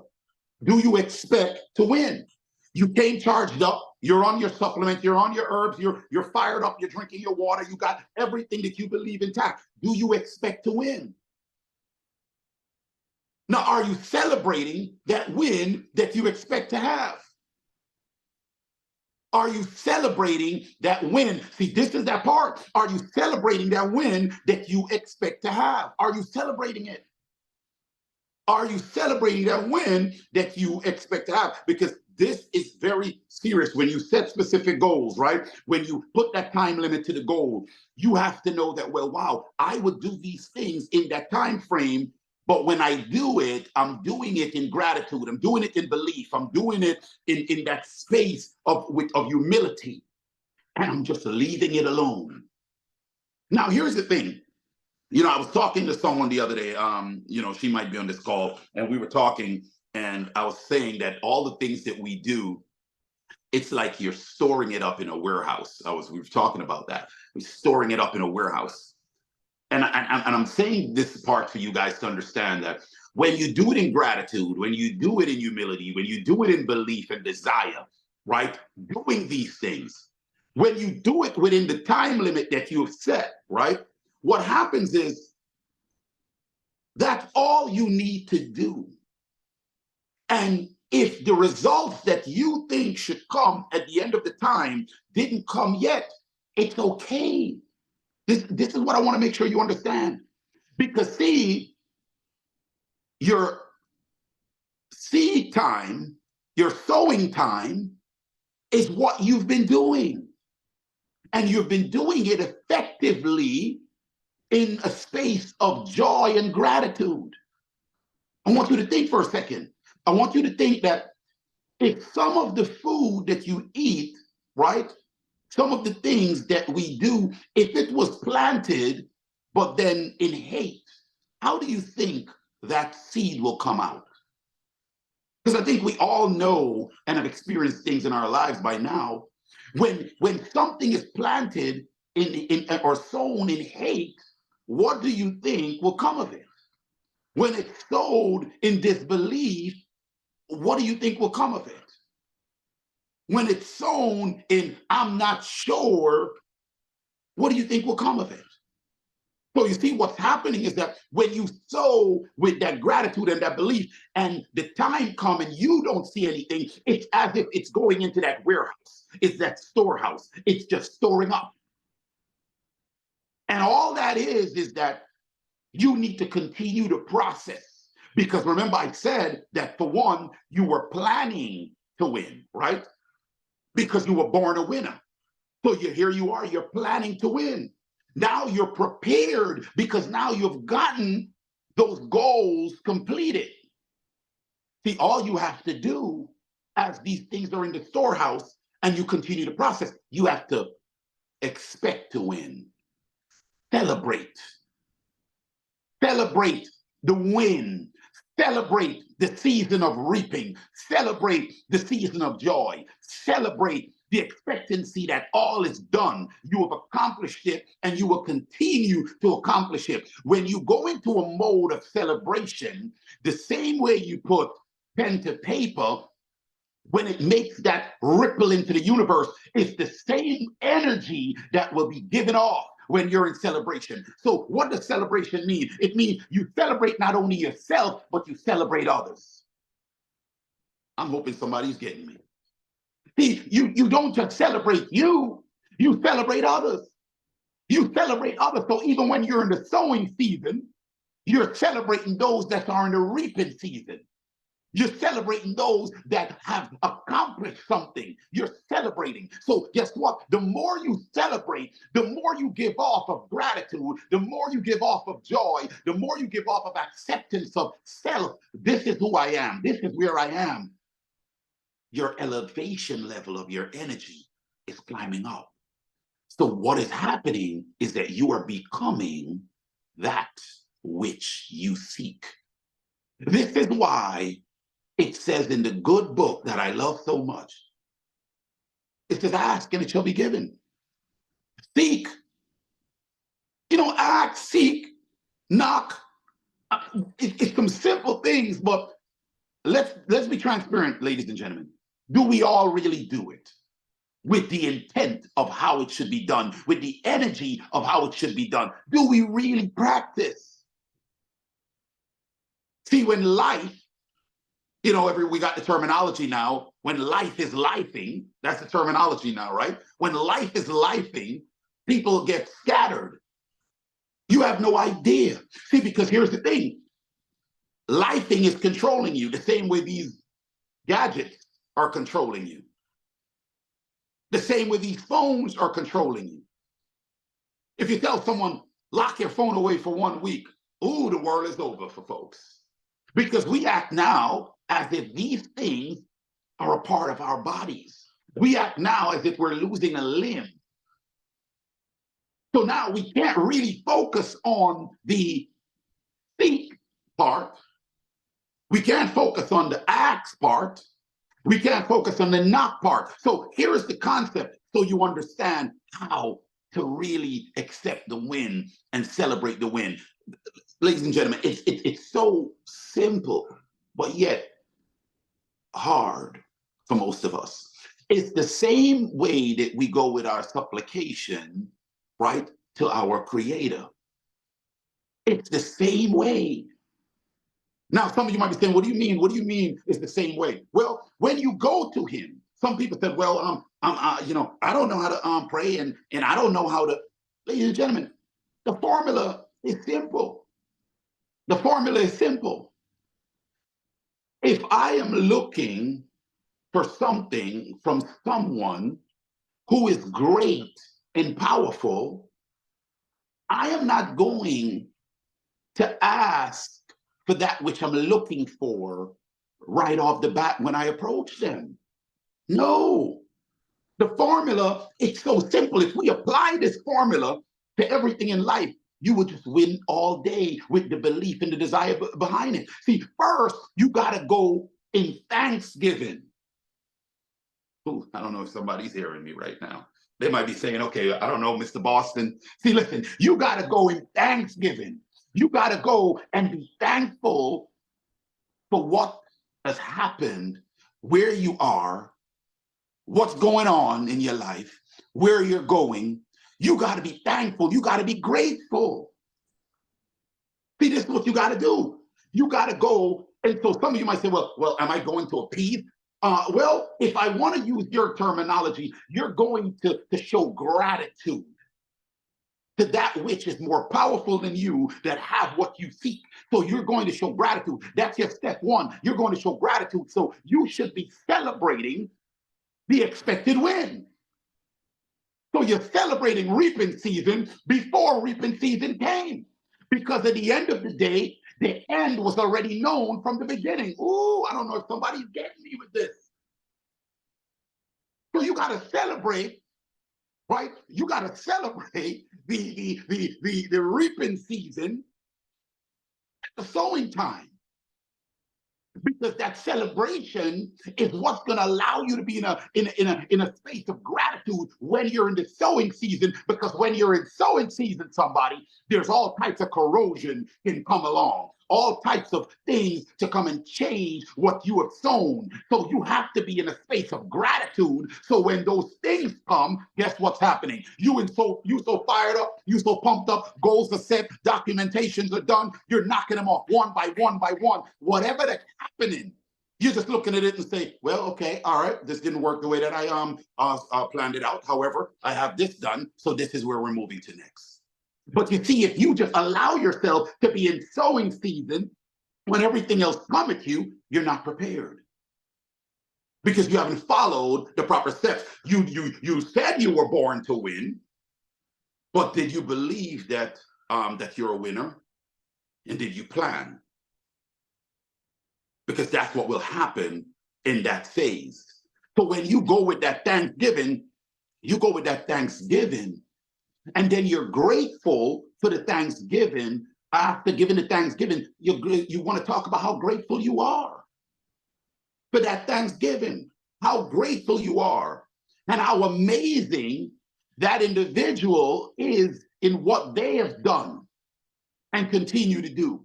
Do you expect to win? You came charged up, you're on your supplement, you're on your herbs, you're fired up, you're drinking your water, you got everything that you believe intact. Do you expect to win? Now, are you celebrating that win that you expect to have? Are you celebrating that win? See, this is that part. Are you celebrating that win that you expect to have? Are you celebrating it? Are you celebrating that win that you expect to have? Because this is very serious. When you set specific goals, right? When you put that time limit to the goal, you have to know that, well, wow, I would do these things in that time frame, but when I do it, I'm doing it in gratitude. I'm doing it in belief. I'm doing it in that space of humility, and I'm just leaving it alone. Now, here's the thing. You know, I was talking to someone the other day, she might be on this call, and we were talking, and I was saying that all the things that we do, it's like you're storing it up in a warehouse. We were talking about that. We're storing it up in a warehouse. And I'm saying this part for you guys to understand that when you do it in gratitude, when you do it in humility, when you do it in belief and desire, right? Doing these things, when you do it within the time limit that you have set, right? What happens is that's all you need to do. And if the results that you think should come at the end of the time didn't come yet, it's okay. This is what I want to make sure you understand. Because see, your seed time, your sowing time is what you've been doing. And you've been doing it effectively in a space of joy and gratitude. I want you to think for a second. I want you to think that if some of the food that you eat, right, some of the things that we do, if it was planted, but then in hate, how do you think that seed will come out? Because I think we all know and have experienced things in our lives by now. When something is planted in or sown in hate, what do you think will come of it? When it's sowed in disbelief, what do you think will come of it? When it's sown in I'm not sure, what do you think will come of it? So you see, what's happening is that when you sow with that gratitude and that belief, and the time comes and you don't see anything, it's as if it's going into that warehouse. It's that storehouse. It's just storing up. And all that is that you need to continue to process. Because remember, I said that for one, you were planning to win, right? Because you were born a winner. So here you are, you're planning to win. Now you're prepared because now you've gotten those goals completed. See, all you have to do as these things are in the storehouse and you continue to process, you have to expect to win. Celebrate. Celebrate the win. Celebrate the season of reaping. Celebrate the season of joy. Celebrate the expectancy that all is done. You have accomplished it and you will continue to accomplish it. When you go into a mode of celebration, the same way you put pen to paper, when it makes that ripple into the universe, it's the same energy that will be given off when you're in celebration. So what does celebration mean? It means you celebrate not only yourself, but you celebrate others. I'm hoping somebody's getting me. See, you don't just celebrate you celebrate others. You celebrate others. So even when you're in the sowing season, you're celebrating those that are in the reaping season. You're celebrating those that have accomplished something. You're celebrating. So guess what? The more you celebrate, the more you give off of gratitude, the more you give off of joy, the more you give off of acceptance of self. This is who I am. This is where I am. Your elevation level of your energy is climbing up. So what is happening is that you are becoming that which you seek. This is why it says in the good book that I love so much, it says, ask and it shall be given. Seek. Ask, seek, knock. It's some simple things, but let's be transparent, ladies and gentlemen. Do we all really do it with the intent of how it should be done, with the energy of how it should be done? Do we really practice? See, when life, we got the terminology now. When life is lifing, that's the terminology now, right? When life is lifing, people get scattered. You have no idea. See, because here's the thing. Lifing is controlling you the same way these gadgets are controlling you. The same way these phones are controlling you. If you tell someone, lock your phone away for 1 week, ooh, the world is over for folks. Because we act now as if these things are a part of our bodies. We act now as if we're losing a limb. So now we can't really focus on the think part. We can't focus on the ask part. We can't focus on the knock part. So here's the concept, so you understand how to really accept the win and celebrate the win. Ladies and gentlemen, it's so simple, but yet hard for most of us. It's the same way that we go with our supplication, right, to our Creator. It's the same way. Now, some of you might be saying, what do you mean? What do you mean it's the same way? Well, when you go to Him, some people said, well, I don't know how to pray, and I don't know how to. Ladies and gentlemen, the formula is simple. The formula is simple. If I am looking for something from someone who is great and powerful, I am not going to ask for that which I'm looking for right off the bat when I approach them. No. The formula, it's so simple. If we apply this formula to everything in life, you would just win all day with the belief and the desire behind it. See, first, you got to go in thanksgiving. Ooh, I don't know if somebody's hearing me right now. They might be saying, okay, I don't know, Mr. Boston. See, listen, you got to go in thanksgiving. You got to go and be thankful for what has happened, where you are, what's going on in your life, where you're going. You got to be thankful. You got to be grateful. See, this is what you got to do. You got to go. And so some of you might say, well, am I going to appease? Well, if I want to use your terminology, you're going to show gratitude to that which is more powerful than you, that have what you seek. So you're going to show gratitude. That's your step one. You're going to show gratitude. So you should be celebrating the expected win. So you're celebrating reaping season before reaping season came. Because at the end of the day, the end was already known from the beginning. Ooh, I don't know if somebody's getting me with this. So you got to celebrate, right? You got to celebrate the reaping season at the sowing time. Because that celebration is what's going to allow you to be in a space of gratitude when you're in the sowing season. Because when you're in sowing season, somebody, there's all types of corrosion can come along, all types of things to come and change what you have sown. So you have to be in a space of gratitude. So when those things come, guess what's happening? You so fired up, you so pumped up, goals are set, documentations are done, you're knocking them off one by one by one. Whatever that's happening, you're just looking at it and say, well, okay, all right, this didn't work the way that I planned it out. However, I have this done, so this is where we're moving to next. But you see, if you just allow yourself to be in sowing season, when everything else comes at you, you're not prepared because you haven't followed the proper steps. You said you were born to win, but did you believe that that you're a winner? And did you plan? Because that's what will happen in that phase. So when you go with that Thanksgiving, you go with that Thanksgiving, and then you're grateful for the Thanksgiving. After giving the Thanksgiving, you want to talk about how grateful you are for that Thanksgiving, how grateful you are, and how amazing that individual is in what they have done and continue to do.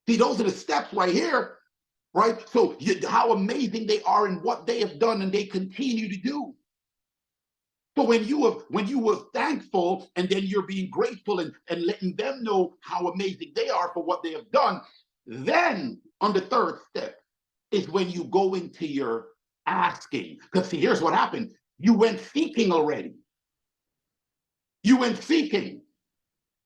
See, those are the steps right here, right? So how amazing they are in what they have done and they continue to do. So when you were thankful and then you're being grateful and letting them know how amazing they are for what they have done, then on the third step is when you go into your asking. Because see, here's what happened. You went seeking already. You went seeking,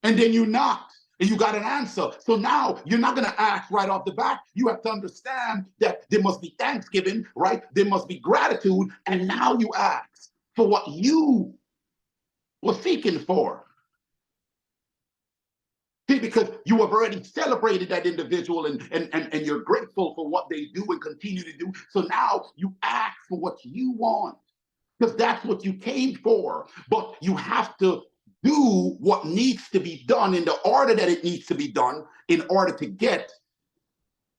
and then you knocked, and you got an answer. So now you're not going to ask right off the bat. You have to understand that there must be thanksgiving, right? There must be gratitude, and now you ask for what you were seeking for. See, because you have already celebrated that individual and you're grateful for what they do and continue to do. So now you ask for what you want, because that's what you came for. But you have to do what needs to be done in the order that it needs to be done in order to get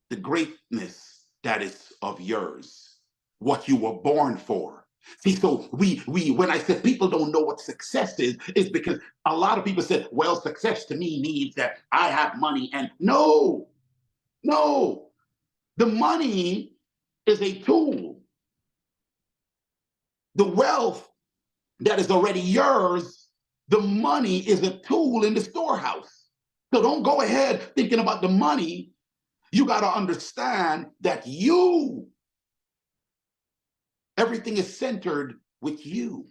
the greatness that is of yours, what you were born for. See, so we when I said people don't know what success is because a lot of people said, well, success to me means that I have money. And no, the money is a tool. The wealth that is already yours, the money is a tool in the storehouse. So don't go ahead thinking about the money. You got to understand that everything is centered with you.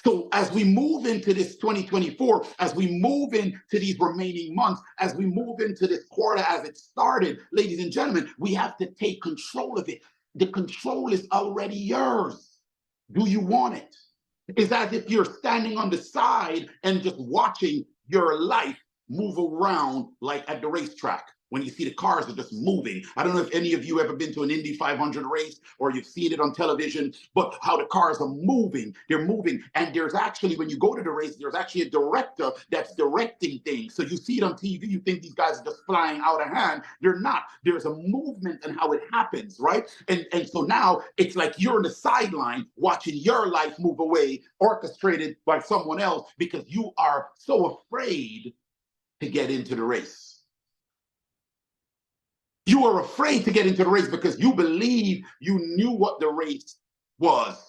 So as we move into this 2024, as we move into these remaining months, as we move into this quarter as it started, ladies and gentlemen, we have to take control of it. The control is already yours. Do you want it? It's as if you're standing on the side and just watching your life move around like at the racetrack. When you see the cars are just moving. I don't know if any of you ever been to an Indy 500 race or you've seen it on television, but how the cars are moving. They're moving. And there's actually, when you go to the race, there's actually a director that's directing things. So you see it on TV, you think these guys are just flying out of hand. They're not. There's a movement and how it happens, right? And so now it's like you're on the sideline watching your life move away, orchestrated by someone else, because you are so afraid to get into the race. You are afraid to get into the race because you believe you knew what the race was.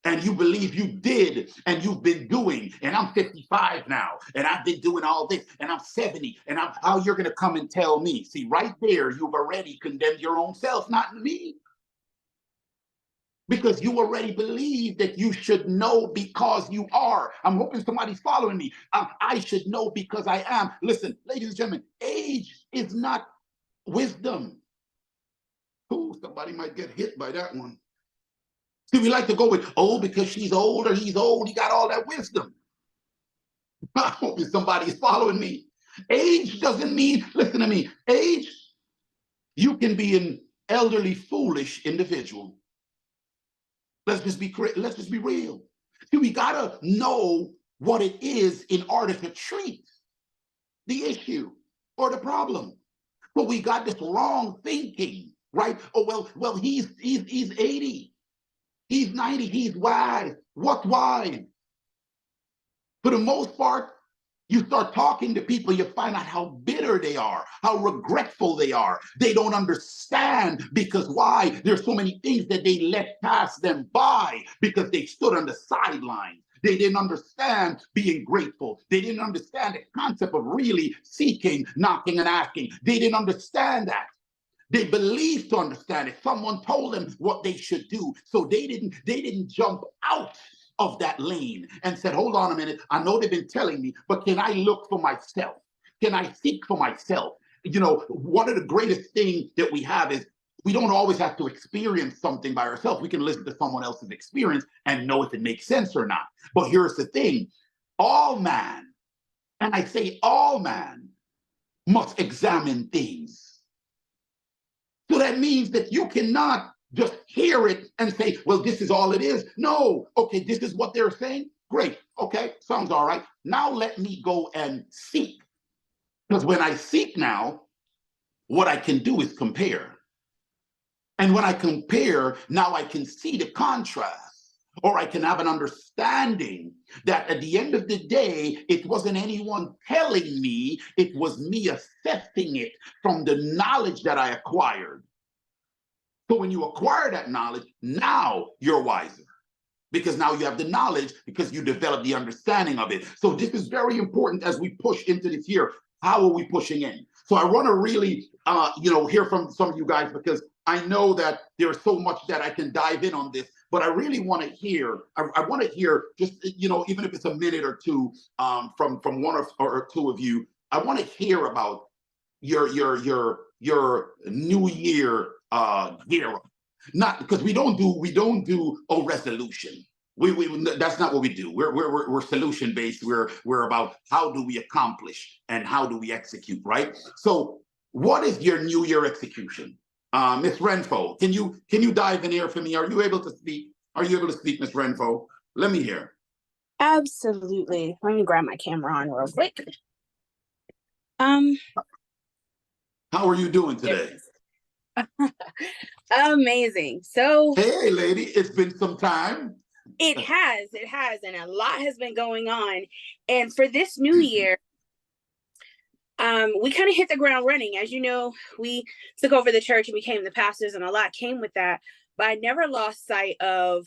And you believe you did, and you've been doing, and I'm 55 now, and I've been doing all this, and I'm 70, and how you're going to come and tell me? See, right there, you've already condemned your own self, not me. Because you already believe that you should know because you are. I'm hoping somebody's following me. I should know because I am. Listen, ladies and gentlemen, age is not wisdom. Ooh, somebody might get hit by that one. See, we like to go with, oh, because she's old or he's old, he got all that wisdom. I hope somebody's following me. Age doesn't mean, listen to me, age, you can be an elderly, foolish individual. Let's just be real. See, we gotta know what it is in order to treat the issue or the problem. But we got this wrong thinking, right? Oh, well, he's 80, he's 90, he's wise. What wise? For the most part, you start talking to people, you find out how bitter they are, how regretful they are. They don't understand because why? There's so many things that they let pass them by because they stood on the sidelines. They didn't understand being grateful. They didn't understand the concept of really seeking, knocking, and asking. They didn't understand that. They believed to understand it. Someone told them what they should do. So they didn't jump out of that lane and said, hold on a minute, I know they've been telling me, but can I look for myself? Can I seek for myself? one of the greatest things that we have is we don't always have to experience something by ourselves. We can listen to someone else's experience and know if it makes sense or not. But here's the thing, all man, and I say all man, must examine things. So that means that you cannot just hear it and say, well, this is all it is. No, okay, this is what they're saying. Great, okay, sounds all right. Now let me go and seek. Because when I seek now, what I can do is compare. And when I compare, now I can see the contrast, or I can have an understanding that at the end of the day, it wasn't anyone telling me, it was me assessing it from the knowledge that I acquired. So when you acquire that knowledge, now you're wiser. Because now you have the knowledge, because you develop the understanding of it. So this is very important as we push into this year. How are we pushing in? So I want to really, hear from some of you guys, because I know that there's so much that I can dive in on this, but I really want to hear. I want to hear just, even if it's a minute or two from one or two of you. I want to hear about your New Year gear up. Not because we don't do a resolution. We that's not what we do. We're solution based. We're about how do we accomplish and how do we execute, right? So what is your New Year execution? Miss Renfo, can you dive in here for me? Are you able to speak? Are you able to speak, Miss Renfo? Let me hear. Absolutely. Let me grab my camera on real quick. How are you doing today? Amazing. So hey lady, it's been some time. It has, and a lot has been going on. And for this new year, we kind of hit the ground running. As you know, we took over the church and became the pastors, and a lot came with that. But I never lost sight of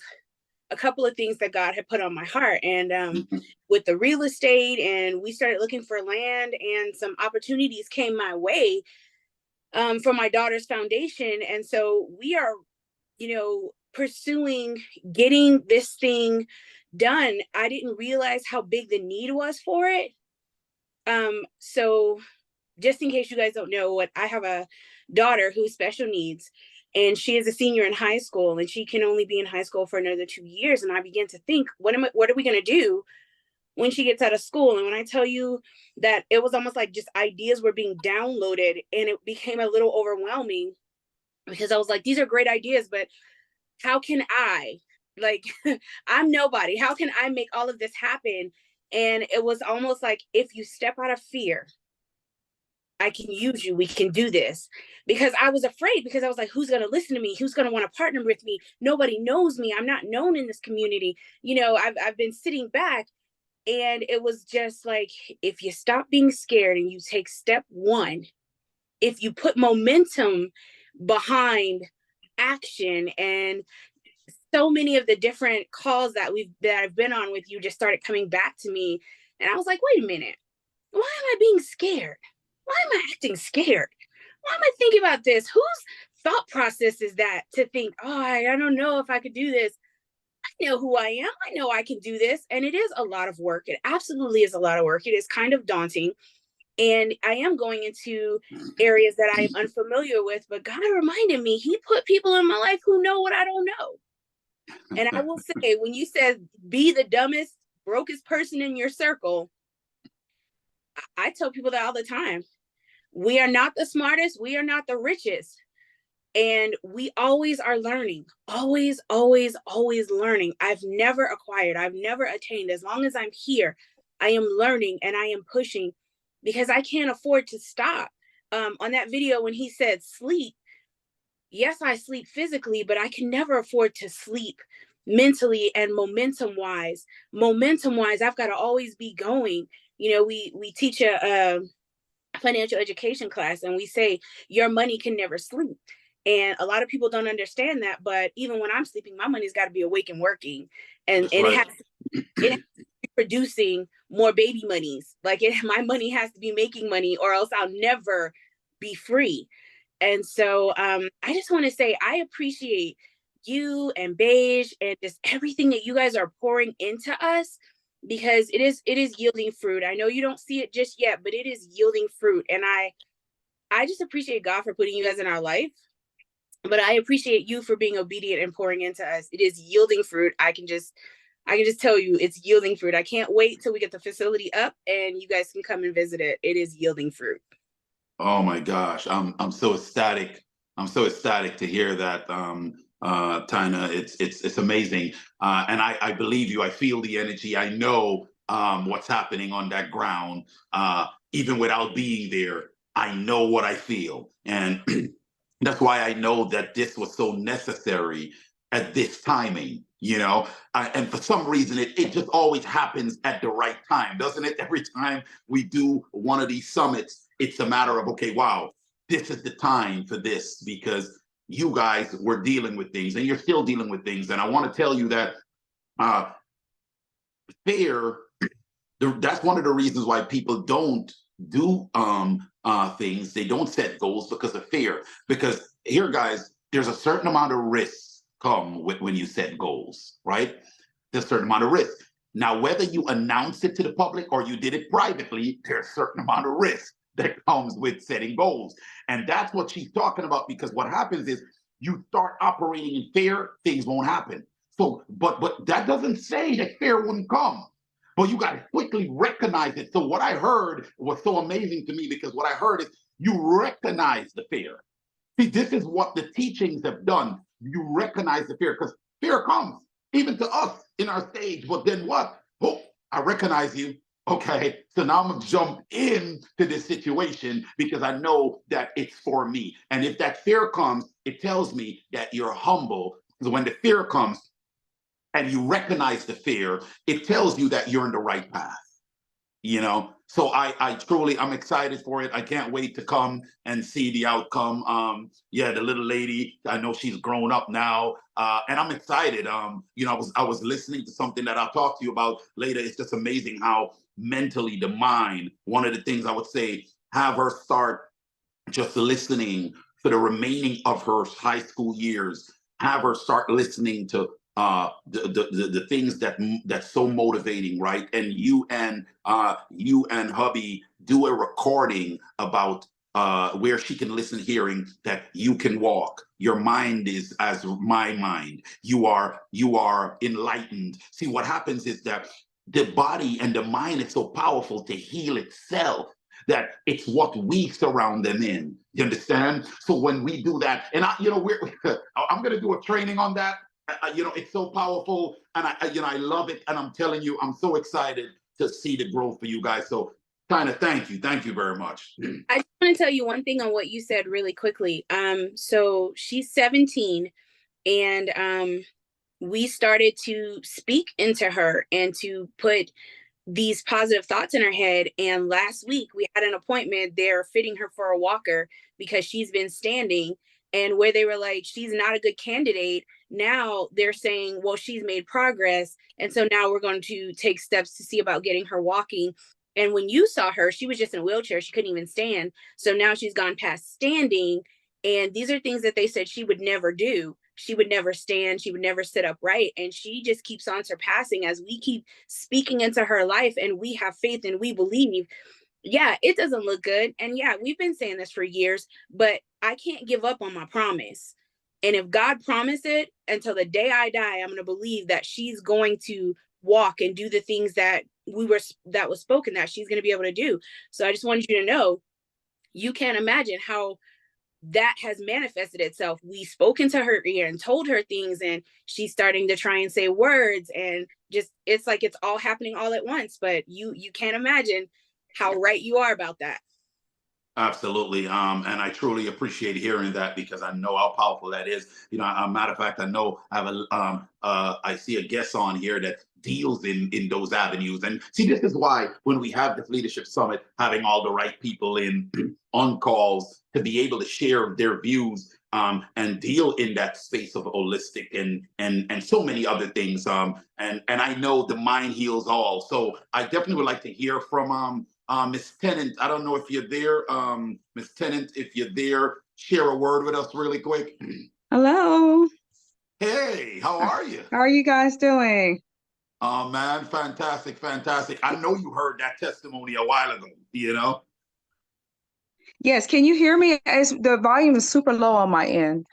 a couple of things that God had put on my heart. And with the real estate, and we started looking for land, and some opportunities came my way for my daughter's foundation. And so we are, pursuing getting this thing done. I didn't realize how big the need was for it. So just in case you guys don't know, I have a daughter who's special needs, and she is a senior in high school, and she can only be in high school for another 2 years. And I began to think, what are we going to do when she gets out of school? And when I tell you that it was almost like just ideas were being downloaded, and it became a little overwhelming, because I was like, these are great ideas, but how can I, I'm nobody. How can I make all of this happen? And it was almost like, if you step out of fear, I can use you. We can do this. Because I was afraid, because I was like, who's going to listen to me? Who's going to want to partner with me? Nobody knows me. I'm not known in this community. I've been sitting back, and it was just like, if you stop being scared and you take step one, if you put momentum behind action, and so many of the different calls that I've been on with you just started coming back to me. And I was like, wait a minute, why am I being scared? Why am I acting scared? Why am I thinking about this? Whose thought process is that to think, I don't know if I could do this? I know who I am. I know I can do this. And it is a lot of work. It absolutely is a lot of work. It is kind of daunting. And I am going into areas that I am unfamiliar with, but God reminded me, he put people in my life who know what I don't know. And I will say, when you said be the dumbest, brokest person in your circle, I tell people that all the time. We are not the smartest. We are not the richest. And we always are learning, always, always, always learning. I've never acquired. I've never attained. As long as I'm here, I am learning and I am pushing, because I can't afford to stop. On that video, when he said sleep, yes, I sleep physically, but I can never afford to sleep mentally and momentum wise. I've got to always be going. We teach a financial education class, and we say your money can never sleep. And a lot of people don't understand that. But even when I'm sleeping, my money's got to be awake and working. And right. it has to be producing more baby monies. My money has to be making money, or else I'll never be free. And so I just want to say, I appreciate you and Beige and just everything that you guys are pouring into us, because it is yielding fruit. I know you don't see it just yet, but it is yielding fruit. And I I just appreciate God for putting you guys in our life. But I appreciate you for being obedient and pouring into us. It is yielding fruit. I can just tell you it's yielding fruit. I can't wait till we get the facility up and you guys can come and visit it. It is yielding fruit. Oh my gosh, I'm so ecstatic. I'm so ecstatic to hear that, Tina. It's amazing, and I believe you. I feel the energy. I know what's happening on that ground. Even without being there, I know what I feel, and that's why I know that this was so necessary at this timing. And for some reason, it just always happens at the right time, doesn't it? Every time we do one of these summits, it's a matter of, okay, wow, this is the time for this, because you guys were dealing with things and you're still dealing with things. And I want to tell you that uh, fear, that's one of the reasons why people don't do things. They don't set goals because of fear. Because here, guys, there's a certain amount of risks come with when you set goals, right? There's a certain amount of risk. Now, whether you announce it to the public or you did it privately, there's a certain amount of risk that comes with setting goals. And that's what she's talking about, because what happens is you start operating in fear, things won't happen. So, but that doesn't say that fear wouldn't come. But you got to quickly recognize it. So what I heard was so amazing to me, because what I heard is you recognize the fear. See, this is what the teachings have done. You recognize the fear, because fear comes even to us in our stage. But then what? Oh, I recognize you. Okay, so now I'm gonna jump into this situation because I know that it's for me. And if that fear comes, it tells me that you're humble. Because when the fear comes and you recognize the fear, it tells you that you're in the right path. So I truly, I'm excited for it. I can't wait to come and see the outcome. Yeah, the little lady, I know she's grown up now, and I'm excited. I was listening to something that I'll talk to you about later. It's just amazing how mentally the mind, one of the things I would say, have her start just listening for the remaining of her high school years, have her start listening to the things that's so motivating, right? And you and hubby do a recording about where she can listen, hearing that you can walk. Your mind is as my mind. You are enlightened. See, what happens is that the body and the mind is so powerful to heal itself, that it's what we surround them in. You understand? So when we do that, and I'm going to do a training on that. It's so powerful, and I love it. And I'm telling you, I'm so excited to see the growth for you guys. So, kind of thank you very much. I just want to tell you one thing on what you said really quickly. So she's 17, and we started to speak into her and to put these positive thoughts in her head. And last week we had an appointment. They're fitting her for a walker because she's been standing, and where they were like, she's not a good candidate. Now they're saying, well, she's made progress. And so now we're going to take steps to see about getting her walking. And when you saw her, she was just in a wheelchair. She couldn't even stand. So now she's gone past standing. And these are things that they said she would never do. She would never stand. She would never sit upright. And she just keeps on surpassing as we keep speaking into her life. And we have faith and we believe. Yeah, it doesn't look good. And yeah, we've been saying this for years, but I can't give up on my promise. And if God promised it, until the day I die, I'm going to believe that she's going to walk and do the things that was spoken that she's going to be able to do. So I just wanted you to know, you can't imagine how that has manifested itself. We spoke into her ear and told her things, and she's starting to try and say words, and just, it's like it's all happening all at once. But you can't imagine how right you are about that. Absolutely. And I truly appreciate hearing that, because I know how powerful that is. A matter of fact, I know I see a guest on here that deals in those avenues. And see, this is why when we have this leadership summit, having all the right people in on calls to be able to share their views, and deal in that space of holistic and so many other things. And I know the mind heals all. So I definitely would like to hear from Miss Tennant. I don't know if you're there. Miss Tennant, if you're there, share a word with us really quick. Hello. Hey, how are you? How are you guys doing? Oh man, fantastic, fantastic. I know you heard that testimony a while ago, Yes, can you hear me? As the volume is super low on my end.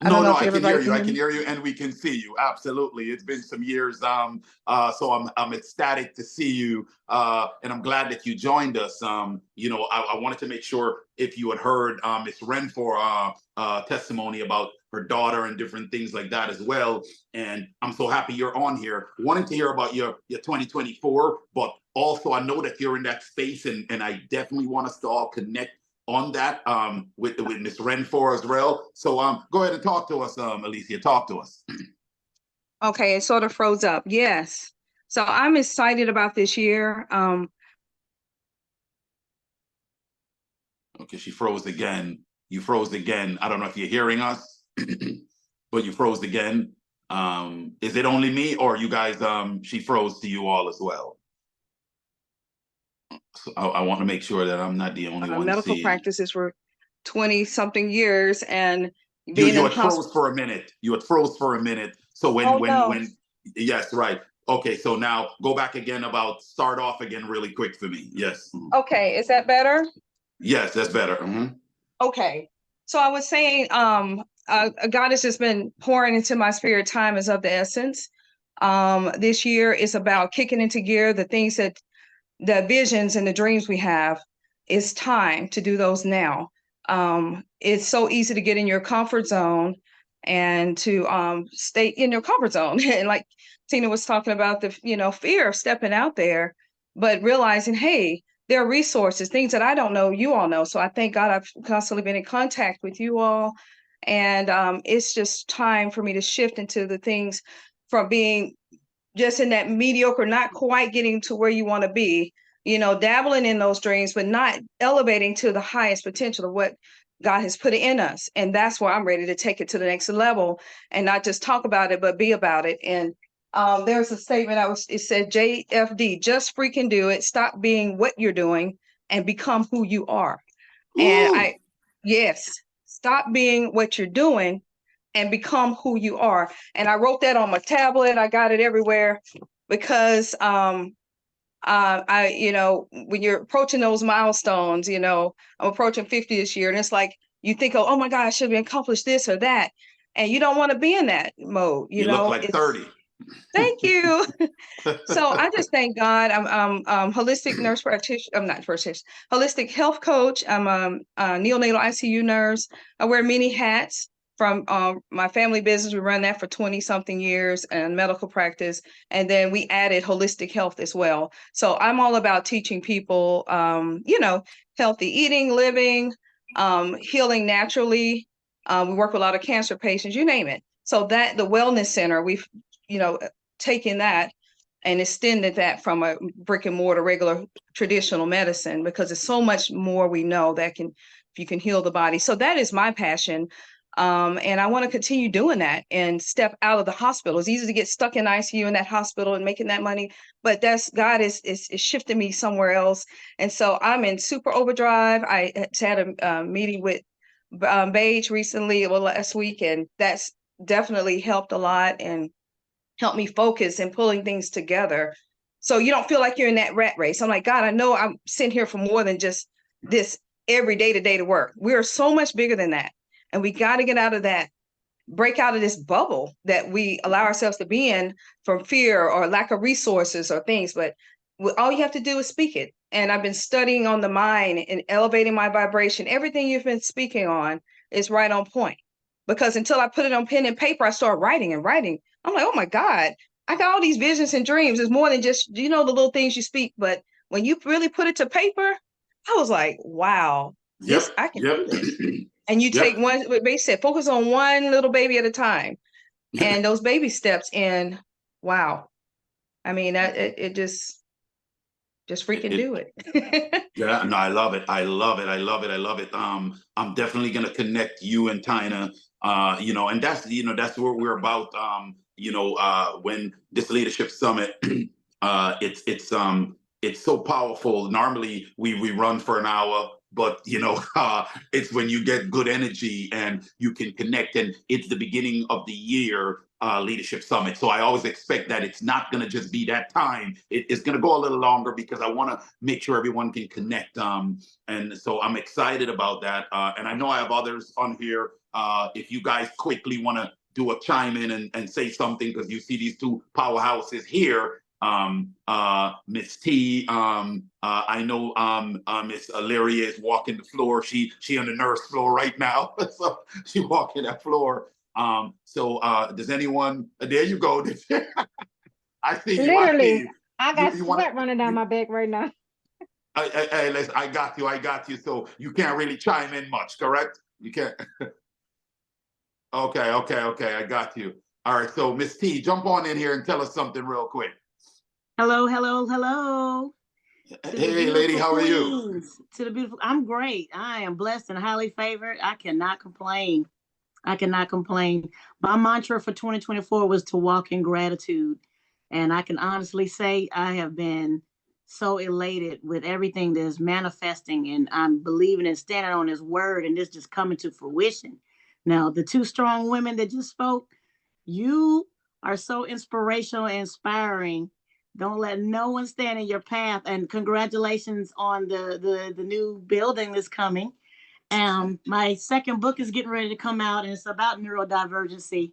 I don't No, know no, if I can hear everybody you. can I hear can me. hear you, and we can see you. Absolutely, it's been some years. So I'm ecstatic to see you, and I'm glad that you joined us. I wanted to make sure if you had heard Miss Renfor testimony about her daughter and different things like that as well. And I'm so happy you're on here. Wanting to hear about your 2024, but also I know that you're in that space, and I definitely want us to all connect on that with Miss Renfor as well. So go ahead and talk to us, Alicia. Talk to us. Okay, it sort of froze up. Yes. So I'm excited about this year. Okay, she froze again. You froze again. I don't know if you're hearing us, but you froze again. Is it only me, or you guys? She froze to you all as well. So I want to make sure that I'm not the only one Medical seeing. practices for 20 something years and You being you in had hospital. froze for a minute. You had froze for a minute. So Oh no. yes, right. Okay, so now go back again about start off again really quick for me. Yes. Okay, is that better? Yes, that's better. Okay. So I was saying, God has just been pouring into my spirit. Time is of the essence. This year is about kicking into gear the things that the visions and the dreams we have. It's time to do those now. It's so easy to get in your comfort zone and to stay in your comfort zone. And like Tina was talking about the, fear of stepping out there, but realizing, hey, there are resources, things that I don't know, you all know. So I thank God I've constantly been in contact with you all. And it's just time for me to shift into the things from being just in that mediocre, not quite getting to where you want to be, dabbling in those dreams, but not elevating to the highest potential of what God has put in us. And that's why I'm ready to take it to the next level and not just talk about it, but be about it. And there's a statement it said, JFD, just freaking do it. Stop being what you're doing and become who you are. And yes, stop being what you're doing and become who you are. And I wrote that on my tablet. I got it everywhere because when you're approaching those milestones, I'm approaching 50 this year, and it's like you think, oh my God, I should have accomplished this or that. And you don't want to be in that mode, You look like 30. Thank you. So I just thank God. I'm holistic nurse practitioner. I'm not first holistic health coach. I'm a neonatal ICU nurse. I wear many hats from my family business. We run that for 20 something years and medical practice. And then we added holistic health as well. So I'm all about teaching people, healthy eating, living, healing naturally. We work with a lot of cancer patients, you name it. So that the wellness center, we've, taken that and extended that from a brick and mortar regular traditional medicine, because there's so much more we know that if you can heal the body. So that is my passion. And I want to continue doing that and step out of the hospital. It's easy to get stuck in ICU in that hospital and making that money, but God is shifting me somewhere else. And so I'm in super overdrive. I had a meeting with Beige recently, last week, and that's definitely helped a lot and help me focus and pulling things together. So you don't feel like you're in that rat race. I'm like, God, I know I'm sitting here for more than just this every day to work. We're so much bigger than that. And we got to get out of that, break out of this bubble that we allow ourselves to be in from fear or lack of resources or things. But all you have to do is speak it. And I've been studying on the mind and elevating my vibration. Everything you've been speaking on is right on point. Because until I put it on pen and paper, I start writing and writing. I'm like, oh my God, I got all these visions and dreams. It's more than just, the little things you speak. But when you really put it to paper, I was like, wow, I can do this. And you take one, what they said, focus on one little baby at a time. And those baby steps in, wow. I mean, it just freaking do it. Yeah, no, I love it. I love it. I love it. I love it. I'm definitely gonna connect you and Tina. And that's what we're about. When this leadership summit, it's so powerful. Normally we run for an hour, but it's when you get good energy and you can connect, and it's the beginning of the year. Leadership Summit. So I always expect that it's not going to just be that time. It's going to go a little longer because I want to make sure everyone can connect. And so I'm excited about that. And I know I have others on here. If you guys quickly want to do a chime in and say something, because you see these two powerhouses here. Miss T, I know Miss Illyria is walking the floor. She on the nurse floor right now. So she walking that floor. Does anyone, there you go. I see you. Literally, I got You sweat running down my back right now. I got you. So you can't really chime in much, correct? You can't. Okay. I got you. All right. So Miss T, jump on in here and tell us something real quick. Hello, hello, hello. Hey, lady, how are you? To the beautiful, I'm great. I am blessed and highly favored. I cannot complain. My mantra for 2024 was to walk in gratitude. And I can honestly say I have been so elated with everything that is manifesting, and I'm believing and standing on his word, and this just coming to fruition. Now, the two strong women that just spoke, you are so inspirational and inspiring. Don't let no one stand in your path. And congratulations on the new building that's coming. My second book is getting ready to come out, and it's about neurodivergency.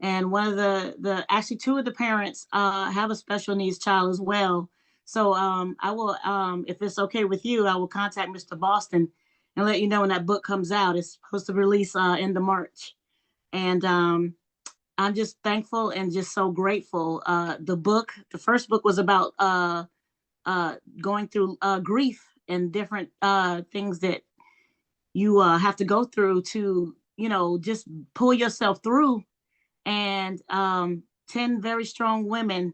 And one of actually two of the parents have a special needs child as well. So I will, if it's okay with you, I will contact Mr. Boston and let you know when that book comes out. It's supposed to release end of March. And I'm just thankful and just so grateful. The first book was about going through grief and different things that you have to go through to, just pull yourself through. And 10 very strong women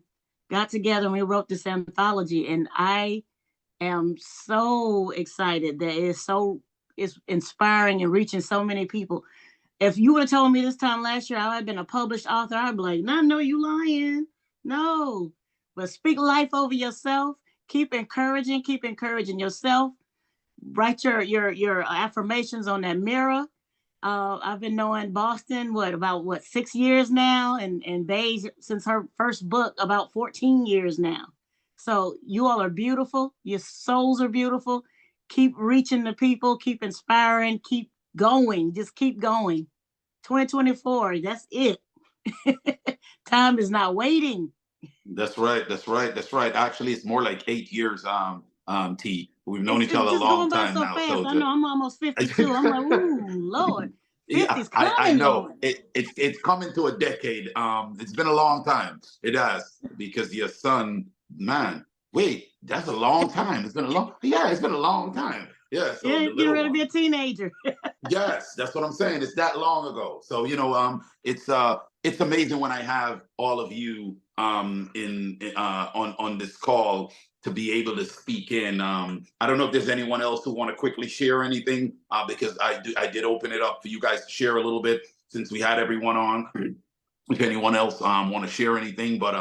got together and we wrote this anthology. And I am so excited that it's inspiring and reaching so many people. If you would have told me this time last year I had been a published author, I'd be like, no, you lying. No. But speak life over yourself. Keep encouraging yourself. Write your affirmations on that mirror. I've been knowing Boston, about 6 years now, and Beige since her first book, about 14 years now. So you all are beautiful. Your souls are beautiful. Keep reaching the people, keep inspiring, keep going. Just keep going. 2024, that's it. Time is not waiting. That's right. Actually, it's more like 8 years, T. We've known each other a long time now. Fast. So I know I'm almost 52. I'm like, ooh, Lord. 50's coming. I know. It's coming to a decade. It's been a long time. It has, because your son, man, wait, that's a long time. It's been a long time. Yeah. So yeah, you're ready to be a teenager. Yes, that's what I'm saying. It's that long ago. So, it's amazing when I have all of you on this call to be able to speak in. I don't know if there's anyone else who want to quickly share anything, because I did open it up for you guys to share a little bit since we had everyone on. If anyone else want to share anything, but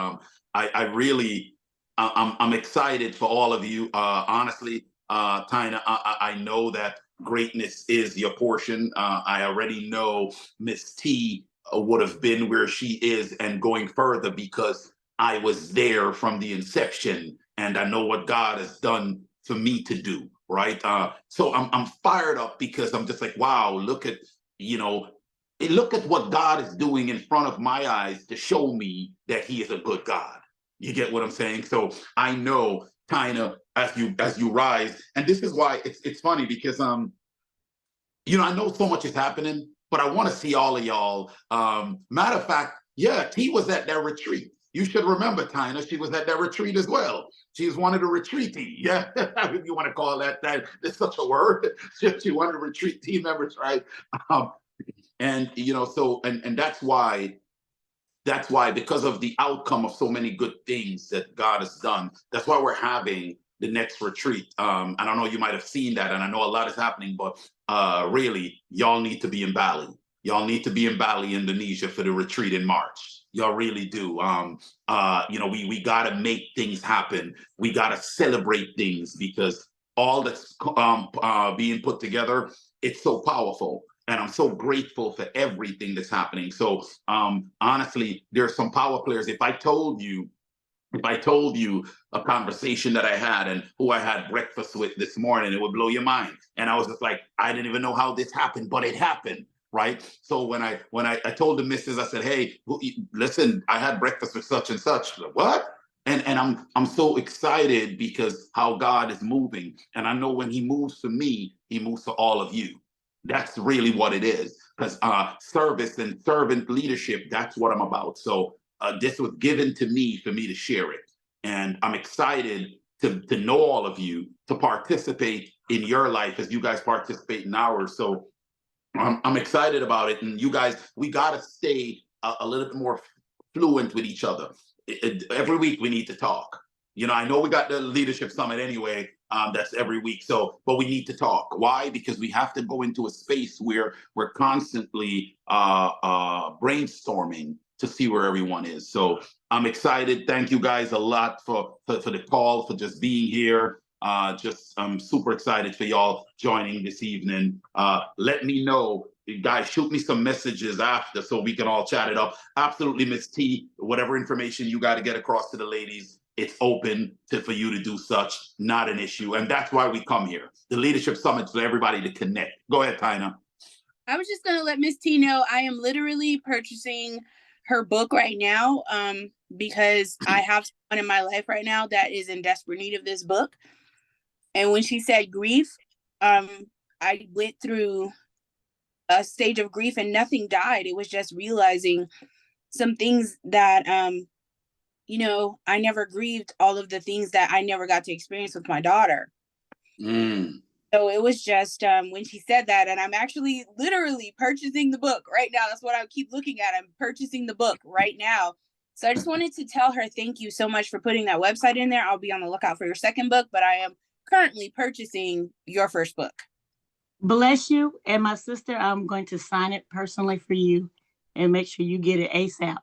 I'm excited for all of you. Honestly, Tina, I know that greatness is your portion. I already know Miss T would have been where she is and going further because I was there from the inception, and I know what God has done for me to do, right? So I'm fired up because I'm just like, wow, look at what God is doing in front of my eyes to show me that He is a good God. You get what I'm saying? So I know, Tina, as you rise, and this is why it's funny because I know so much is happening, but I want to see all of y'all. Matter of fact, yeah, T was at that retreat. You should remember, Tina, she was at that retreat as well. She was one of the retreatees. Yeah, if you want to call that there's such a word. She one of the retreat team members, right? And that's why, because of the outcome of so many good things that God has done, that's why we're having the next retreat. I don't know, you might have seen that, and I know a lot is happening, but really, y'all need to be in Bali. Y'all need to be in Bali, Indonesia for the retreat in March. Y'all really do. We gotta make things happen. We gotta celebrate things because all that's being put together, it's so powerful. And I'm so grateful for everything that's happening. So honestly, there's some power players. If I told you a conversation that I had and who I had breakfast with this morning, it would blow your mind. And I was just like, I didn't even know how this happened, but it happened, right? So when I told the missus, I said, hey, listen, I had breakfast with such and such. Like, what? And I'm so excited because how God is moving. And I know when he moves for me, he moves for all of you. That's really what it is. Because service and servant leadership, that's what I'm about. So this was given to me for me to share it. And I'm excited to know all of you, to participate in your life as you guys participate in ours. So I'm excited about it. And you guys, we got to stay a little bit more fluent with each other. Every week we need to talk. You know, I know we got the leadership summit anyway. That's every week. So, but we need to talk. Why? Because we have to go into a space where we're constantly brainstorming to see where everyone is. So I'm excited. Thank you guys a lot for the call, for just being here. I'm super excited for y'all joining this evening. Let me know, guys, shoot me some messages after so we can all chat it up. Absolutely, Miss T, whatever information you got to get across to the ladies, it's open for you to do such, not an issue. And that's why we come here. The Leadership Summit for everybody to connect. Go ahead, Tina. I was just going to let Miss T know I am literally purchasing her book right now because I have someone in my life right now that is in desperate need of this book. And when she said grief, I went through a stage of grief and nothing died. It was just realizing some things that, you know, I never grieved all of the things that I never got to experience with my daughter. So it was just when she said that, and I'm actually literally purchasing the book right now. That's what I keep looking at. I'm purchasing the book right now. So I just wanted to tell her thank you so much for putting that website in there. I'll be on the lookout for your second book, but I am currently purchasing your first book. Bless you. And my sister, I'm going to sign it personally for you and make sure you get it ASAP.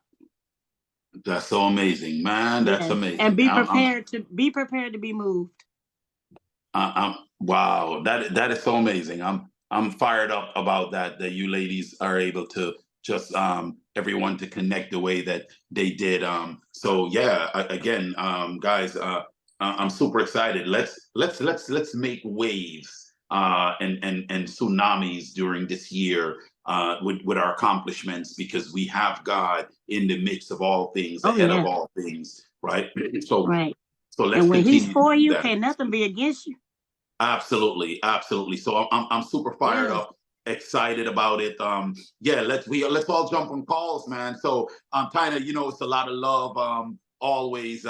That's so amazing, man. That's amazing. And be prepared to be moved. Wow, that is so amazing. I'm fired up about that you ladies are able to just everyone to connect the way that they did. So yeah, again, guys, I'm super excited. Let's make waves and tsunamis during this year with our accomplishments, because we have God in the midst of all things, ahead of all things, right? So right. So let's and when he's for you, that. Can nothing be against you. Absolutely. So I'm super fired up, excited about it. Yeah, let's all jump on calls, man. So Tina, you know, it's a lot of love. Always,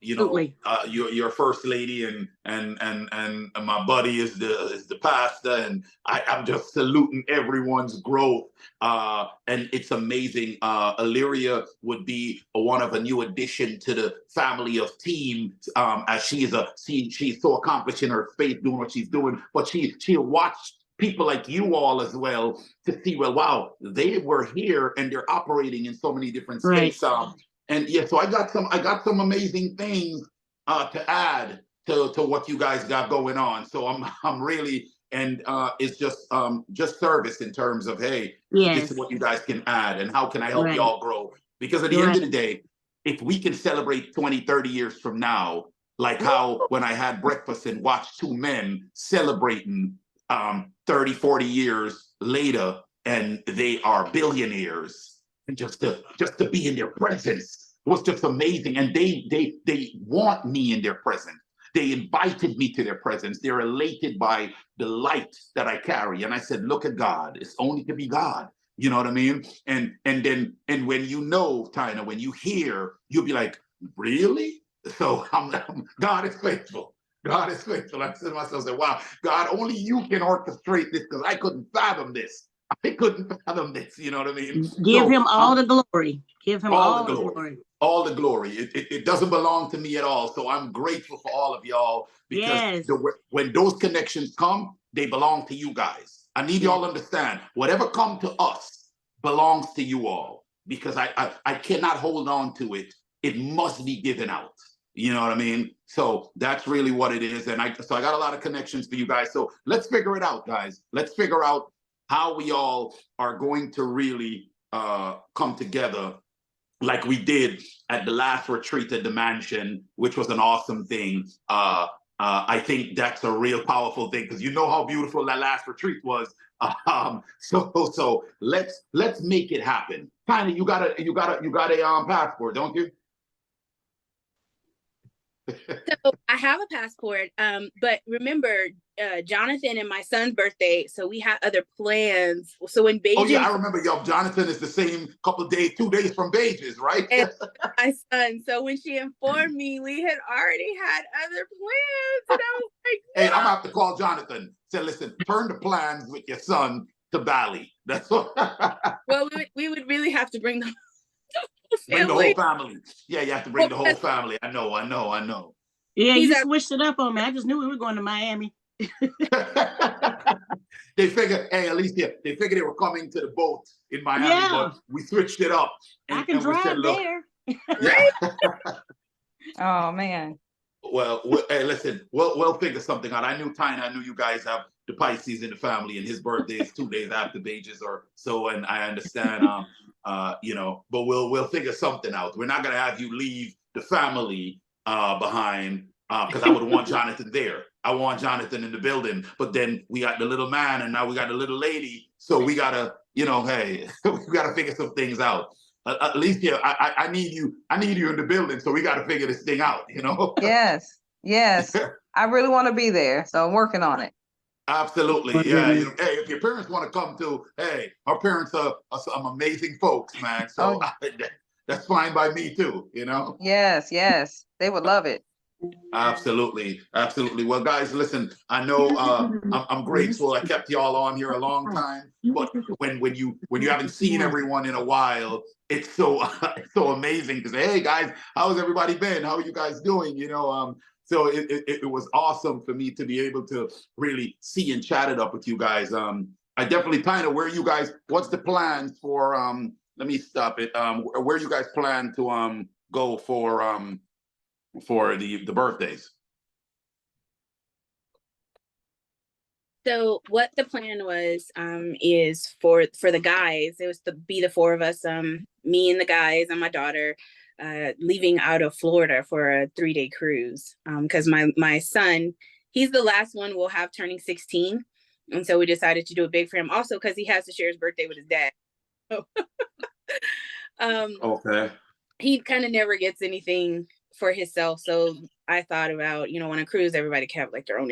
you know, your first lady and my buddy is the pastor, and I'm just saluting everyone's growth. And it's amazing. Illyria would be one of a new addition to the family of team, as she's so accomplished in her faith doing what she's doing, but she'll watch people like you all as well to see, well, wow, they were here and they're operating in so many different states. And yeah, so I got some amazing things to add to what you guys got going on. So I'm really, and it's just service in terms of, hey, this is what you guys can add and how can I help y'all grow? Because at the end of the day, if we can celebrate 20, 30 years from now, like how when I had breakfast and watched two men celebrating 30, 40 years later, and they are billionaires. And just to be in their presence was just amazing. And they want me in their presence. They invited me to their presence. They're elated by the light that I carry. And I said, look at God. It's only to be God. You know what I mean? And when you know, Tina, when you hear, you'll be like, really? So God is faithful. God is faithful. I said to myself, wow, God, only you can orchestrate this, because I couldn't fathom this. I couldn't fathom this, you know what I mean? Give him all the glory. Give him all the glory. All the glory. It doesn't belong to me at all. So I'm grateful for all of y'all, because when those connections come, they belong to you guys. I need y'all to understand, whatever come to us belongs to you all, because I cannot hold on to it. It must be given out. You know what I mean? So that's really what it is. And so I got a lot of connections for you guys. So let's figure it out, guys. Let's figure out how we all are going to really come together like we did at the last retreat at the mansion, which was an awesome thing. I think that's a real powerful thing because you know how beautiful that last retreat was. So let's make it happen. Tiny, you got a passport, don't you? So I have a passport, but remember, Jonathan and my son's birthday, so we had other plans. So when Beijing, Oh yeah, I remember. Yo, Jonathan is the same couple of days, 2 days from Beijing, right? and my son. So when she informed me, we had already had other plans, and I was like, Hey, no. I'm gonna have to call Jonathan. Say, listen, turn the plans with your son to Bali. That's what. Well, we would really have to bring the Bring the whole family. family. Yeah, you have to bring the whole family. I know. Yeah, He's you a- switched it up on me. I just knew we were going to Miami. They figured, hey, Alicia, they figured they were coming to the boat in Miami, Yeah. but we switched it up. I can we drive said, look, there. yeah. Oh man. Well, hey, listen, we'll figure something out. I knew you guys have the Pisces in the family, and his birthday is 2 days after Beijing's or so, and I understand, but we'll figure something out. We're not gonna have you leave the family behind, because I would want Jonathan there. I want Jonathan in the building, but then we got the little man, and now we got the little lady, so we gotta, hey, we gotta figure some things out. At least, yeah, I need you in the building, so we got to figure this thing out, Yes. I really want to be there, so I'm working on it. Absolutely, yeah. Hey, if your parents want to come too, hey, our parents are some amazing folks, man. So that's fine by me too, Yes, they would love it. Absolutely. Well, guys, listen. I know I'm grateful. I kept y'all on here a long time, but when you haven't seen everyone in a while, it's so amazing to say, hey guys, how's everybody been? How are you guys doing? So it was awesome for me to be able to really see and chat it up with you guys. I definitely kind of what's the plans for let me stop it. Where you guys plan to go for the birthdays? So what the plan was is for the guys, it was to be the four of us, me and the guys and my daughter, leaving out of Florida for a 3-day cruise, because my son, he's the last one we'll have turning 16, and so we decided to do it big for him, also because he has to share his birthday with his dad. Okay. He kind of never gets anything for himself, so I thought about, on a cruise everybody can have like their own